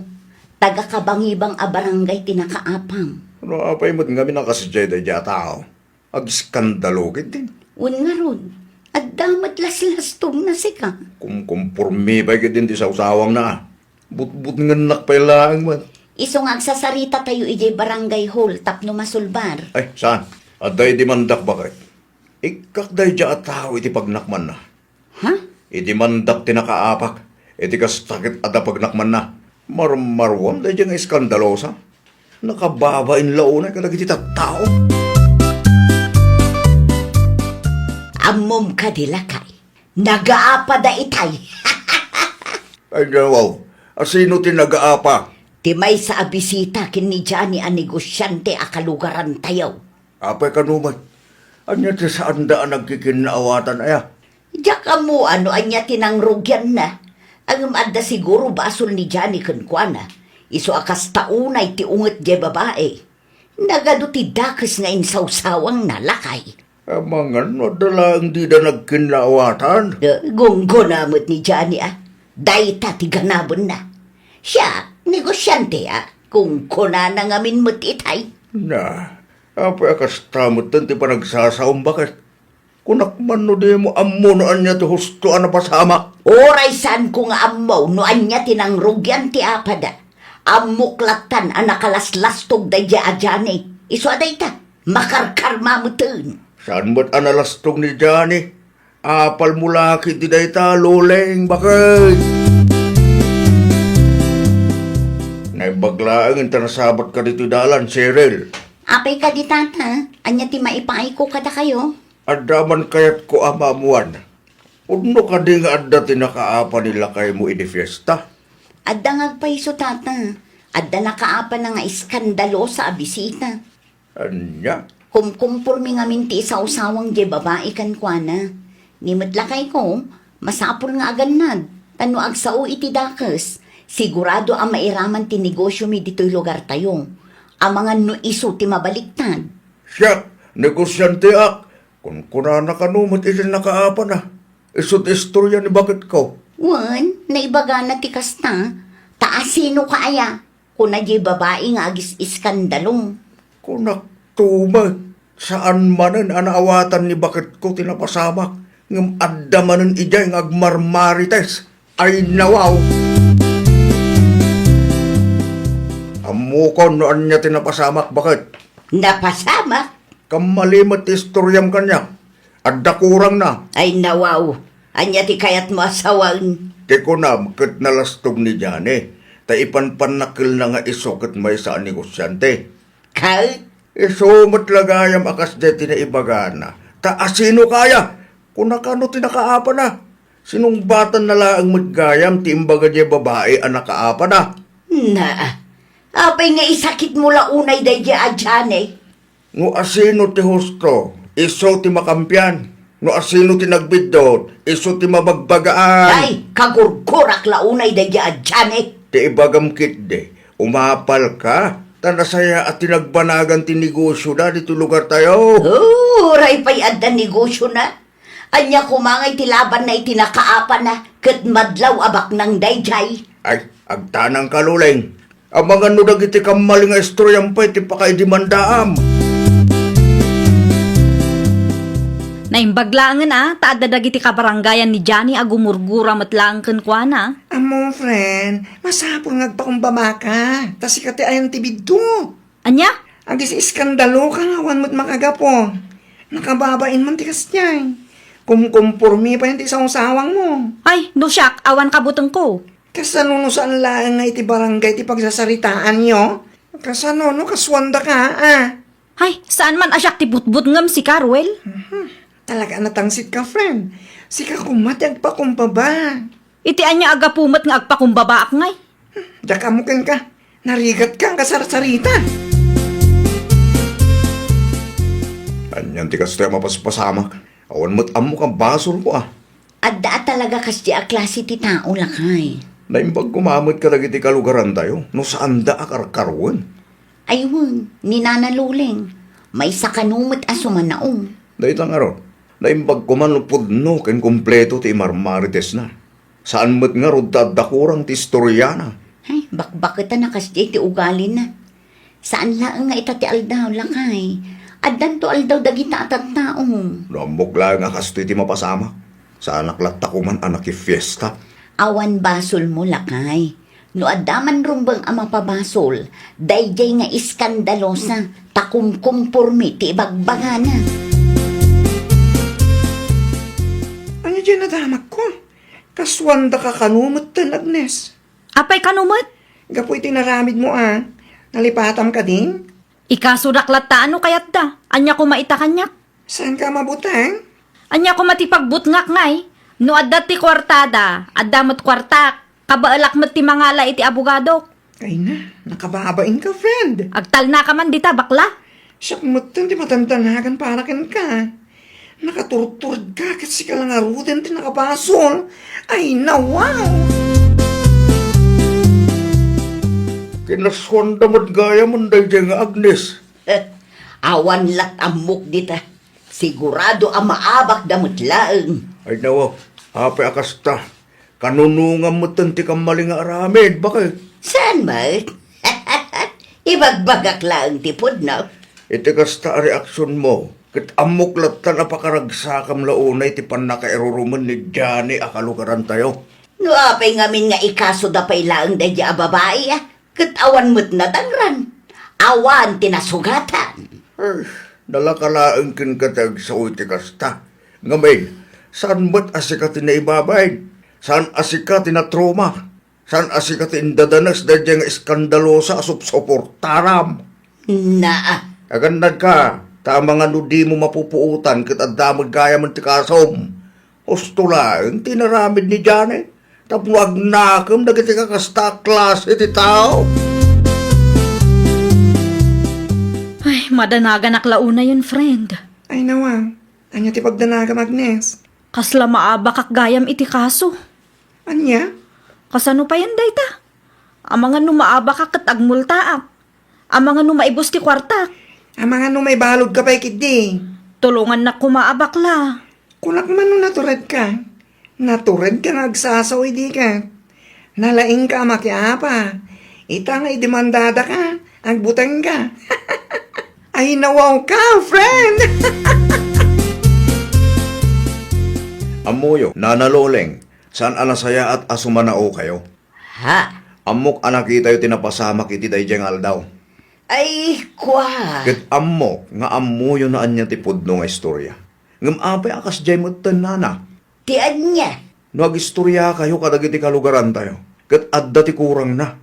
Taga kabangibang a barangay tinakaapang. Ano apay mo't nga minakasadya da dya tao. Ag-skandalogin din. Un nga ron. At damat las-lastong na sika. Kung kumpurmi pa din di sa usawang na. But nga nakpailaang man. Isong agsasarita tayo ije barangay hall tapno masulbar. Ay, saan? Aday di mandak bakit? Ikakday dya tao iti pagnakman na. Ha? Iti mandak ti nakaapak. Iti kastakit ada pagnakman na. Marmarwam day dyan nga iskandalosa. Nakababain launay kadag iti tao. Amom ka dilakay. Nagaapa da itay. Ay, wow. Asino ti nag-aapa? Timay sa abisita kin ni Johnny a negosyante a kalugaran tayaw. Apay kanuman. Anya ti saan daan nagkikinaawatan aya? Diyak mo ano anya tinangrugyan na. Ang adda siguro basol ni Johnny kunkwana. Iso akas taunay ti unget di babae. Nagado ti dakis nga insawsawang nalakay. Amangan no dala ang di da nagkinaawatan. Gunggo namot ni Johnny Dayta ti ganabon na. Siya, negosyante kung kuna na ngamin mo't itay. Na, apay akas tamot ti panagsasaom bakit? Kunakman no di mo ammo no anya ti husto na pasama. Oray saan ko nga amaw no anya tinangrugyan ti apada. Amuklatan ang nakalaslastog da Johnny. Iso aday ta, makarkar mamutun. Saan ba't analastog ni Johnny? Apal mulaki di day ta, loleng bakit? Naibaglaang ang tanasabat ka dito dalan, Cheryl. Apay ka di tata, anya ti maipaay ko kada kayo. Adaman kayat ko amamuan. Udno ka di nga adda tinakaapa nila kay mo ini fiesta. Adda ngagpaiso tata, adda nakaapa na nga iskandalo sa abisita. Anya? Kumkumpur mi nga minti sa usawang di babae kan kwa na. Nimutlakay ko, masapul nga aganad. Tano agsao iti dakas. Sigurado ang mairaman ti negosyo mi dito'y lugar tayo. Ang mga no iso ti mabaliktad. Siya, negosyante ak. Kung kunana ka numot iti nakaapa na. Isot istorya ni bakit ko. Wan, naibaga na ti kasta. Taasino ka aya? Kung na di babae nga agis iskandalong. Kunak tumag. Saan manan anaawatan ni bakit ko tinapasamak. Ngam adda manan ijay ng agmarmarites. Ay nawaw. Amukon no anya tinapasamak bakit? Napasama? Kamalimat istoryam kanya. Adda kurang na. Ay nawaw. Anya ti kayat mo asawan. Di ko na makit nalastog ni Johnny. Ta ipanpanakil na nga isokit may sa negosyante. Kahit Isumot lagayam akas de tinaibaga na. Ta asino kaya? Kung nakano tinakaapa na. Sinungbatan na lang maggayam ti imbaga di babae anak kaapa na. Na, apay nga isakit mo la unay day di adyan eh. No asino ti husto, iso ti makampian. No asino ti nagbidot, iso ti mabagbagaan. Ay, kagurgurak la unay day di adyan eh. Ti ibagam kit de, umapal ka. Tanasaya at tinagbanagan ti negosyo na dito lugar tayo. Ray pa'y adda negosyo na. Anya kumangay tilaban na itinakaapa na, kat madlaw abak ng dayjay. Ay, agtanang kaluleng. Ang mga nudag iti kamaling istoryan pa iti pakaidimandaam. Naimbaglaangan taadadag iti kabarangayan ni Johnny agumurgura matlaang kenkwana. Amo, friend, masapol ngagpakumbaba ka. Tas ikati ayan tibidto. Anya? Agis iskandalo ka nga, wan mo't makagapo. Nakababain man tikas niya. Kumkumpurmi pa yun ti sa usawang mo. Ay, no siyak, awan kabutong ko. Kasano no saan lang nga iti barangay ti pagsasaritaan nyo? Kasano no kaswanda ka, Ay, saan man asyak ti butbut ngam si Carwell? Talaga natangsit ka, friend. Sika kumati agpakumbaba. Iti anya aga pumat nga agpakumbabaak ngay. Daka mo ka. Narigat ka ang kasarsarita. Anyan ti kastaya mapaspasamak. Awan mo't amo kang basol ko Adda talaga kasi a klase ti tao lakay. Naimbag kumamot ka lagi ti kalugaran tayo. No saan da akarkarwan. Ayun, ni Nana Luling. May sakanumot asumanaong. Daitang araw. Naimbag kumanupod no ken kumpleto ti marmarites na. Saan mo't nga rod dadakurang ti istoryana. Ay, bakbakitan na kasi ti ugali na. Saan lang nga itati aldaw lakay? Addan to aldaw dagita atat taong. Nambok lang nga kasto iti mapasama. Sa anak latta ko man anak fiesta. Awan basol mo lakay. No adaman rumbang ama pabasol, dayjay nga iskandalosa, takumkumpurmi ti ibagbagana. Ano dyan nadamak ko? Kaswanda ka kanumot tan, Agnes. Apay kanumat? Gapoy tinaramid mo, Nalipatam ka din? Ikasudak ano kayat da? Anya ko maita kanyak? Saan ka mabutang? Anya ko matipagbutngak ngay? No adda ti kwartada, adda mat kwartak, kabaalak mat ti mangala iti abogado. Kay na, nakababain ka, friend. Agtal na ka man dita, bakla? Siyak mo tan, di matandanagan para ken ka. Nakaturturd ka kasi ka lang aruden ti nakabasol. Ay, wow! Kinaswanda mo't gaya mo dayjay nga Agnes. Awan lat amok dita. Sigurado ang maabak damot laeng. Ay nawa, hape akasta. Kanunungan mo tanti kang maling aramid. Bakit? Saan ba? Ibagbagak laeng tipod na. Iti kasta reaksyon mo. Kit amok latta na pakaragsakam launay ti panakairuruman ni Johnny akalugaran tayo. No apay ngamin nga ikaso da pay laeng dadya a babae Kat awan mo't natangran. Awan tinasugatan. Ay, dalakalaang kin katag sa uti kasta. Ngamin, saan ba't asikat na ibabay? Saan asikat na trauma? Saan asikat indadanas da diyang iskandalosa asupsuportaram? Na, Agandad ka, tama nga no di mo mapupuutan kat adamag gaya man ti kasom. Hustulaan, tinaramid ni Janet. Tapos nakam nagiti ka kasta klase ti tao. Ay, madanagan aklauna yun, friend. Ay, nawang. Anya ti pagdanaga, Agnes. Kasla maabak gayam iti kaso. Anya? Kasano pa yan, dayta? Ang mga numaabak kat agmultaak. Ang mga numaibos ti kwartak. Ang mga no may balod ka pa ikidi. Tulungan na kumaabakla. Kulak man no natured ka. Natured ka nagsasaw di ka. Nalaing ka makiapa. Ita nga idemandada ka. Agbutang ka. Ay nawaw ka, friend! Amoyo, nanaloleng, saan alasaya at asumanao kayo? ha? Amok anak kita yung tinapasama kiti dayjeng aldaw. Ay, kwa. Ket amok nga amoyo na anya ti pudno nga istorya. Ngam apay akas jay mo tanana. Tian niya. No agistorya kayo kadagiti kalugaran tayo. Ket adda ti kurang na.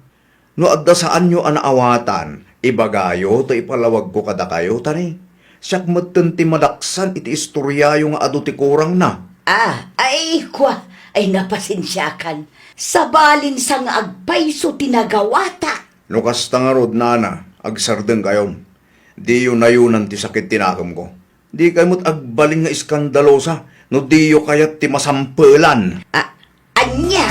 No adda saan nyo anaawatan, ibagayo to ipalawag ko kada kayo tani. Siyak matan ti madaksan iti istorya yung adu ti kurang na. Ay, kwa. ay napasensyakan. Sabalin sang agpayso tinagawata. Nukas tangarod nana, agsardeng kayon. Di yun na yun ti sakit tinakam ko. Di kayo mo't agbaling nga iskandalosa, no di yun kayat ti masampelan. Anya?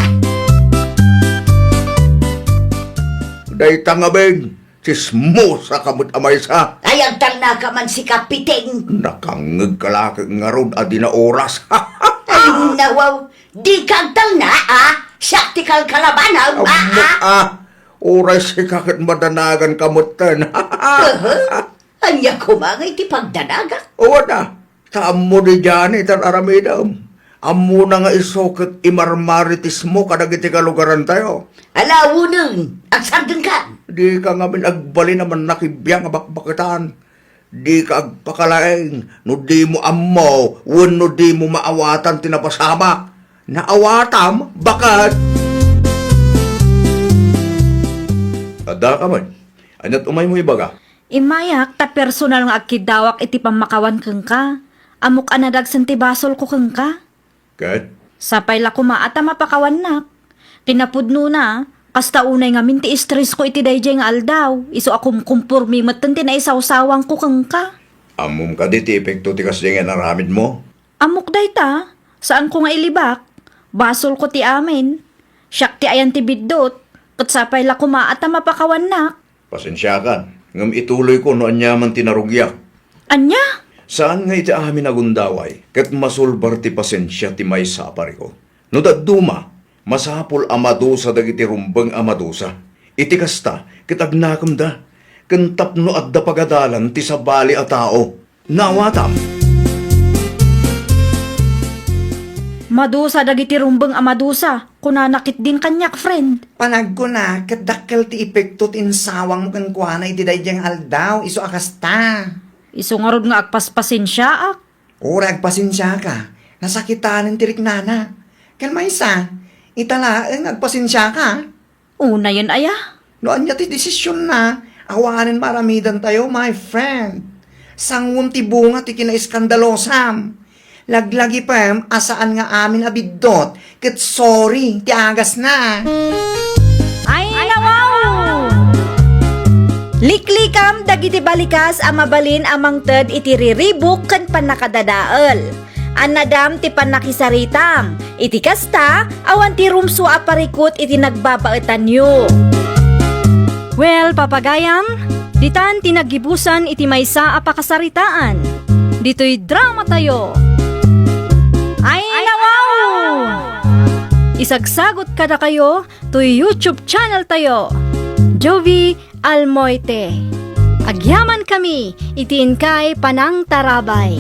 Day tangabeng, sismosa kamot amay sa. Ay agtal na ka man si Kapiting. Nakangag kalaki nga ron adi na oras. Ay nawaw, di ka agtal na Saktikal kalabanaw Oras si kakit madanagan kamutan. Anya kumangay ti pagdanaga. O na, saan mo di dyan itan aramidam. Amo na nga isokit imarmaritis mo kadagiti kalugaran tayo. Alawo nun, agsardeng ka. Di ka nga min agbali naman nakibiyang abakbakitan. Di ka agpakalaeng, no di mo amo, no di mo maawatan tinapasama. Naawatam, bakat. Ada ka man, anyat umay mo ibaga. Imayak ta personal nga agkidawak iti pamakawan keng ka. Amok anadag ti basol ko keng ka. Kat? Sapay la kumaata mapakawan nak. Kinapudno na, kasta unay nga minti stress ko iti dayjay nga aldaw. Iso akum kumpurmi matan ti na isaw-sawang ko keng ka. Amom ka di ti epekto ti kasi nga naramid mo. Amok day ta, saan ko nga ilibak? Basol ko ti amin. Siyak ti ayan ti biddot. Katsapay la kumaata mapakawan nak. Pasensya ka, ngam ituloy ko no anyaman tinarugyak. Anya? Saan nga iti amin agundaway, kat masulbar ti pasensya ti may sapari ko. No daduma, masapol amadusa dagiti rumbang amadusa. Iti kasta, kitagnakam da, kentap no adda pagadalan ti sabali a tao. Nawatam. Madusa dagiti rumbeng amadusa. Kunanakit din kanyak, friend. Panag ko na, kadakkel ti epekto tinsawang mo kang kuhanay ti dayjang aldaw, iso akasta. Iso nga rod nga agpaspasin siya ak. Ora, agpasinsya ka. Nasakitanin tirik nana. Kalma isa, italaang agpasinsya ka. Una yun aya. Noan niya ti desisyon na, awanin maramidan tayo, my friend. Sangwon ti bunga ti kinaiskandalosam. Laglagi pa, asaan nga amin abiddot, ket sorry, ti agas na. Ay, nawaw! Liklikam dagiti balikas amabalin amang ted iti riribuk ken panakadadael. Anadam ti panakisaritam. Iti kasta awan ti rumso aparikot iti nagbabaetan yu. Well, papagayam, ditan tinagibusan iti maysa a pakasaritaan. Dito'y drama tayo. Ay, nawaw! Isagsagot kada kayo to YouTube channel tayo. Jovi Almoite. Agyaman kami, itiin kay Panang Tarabay.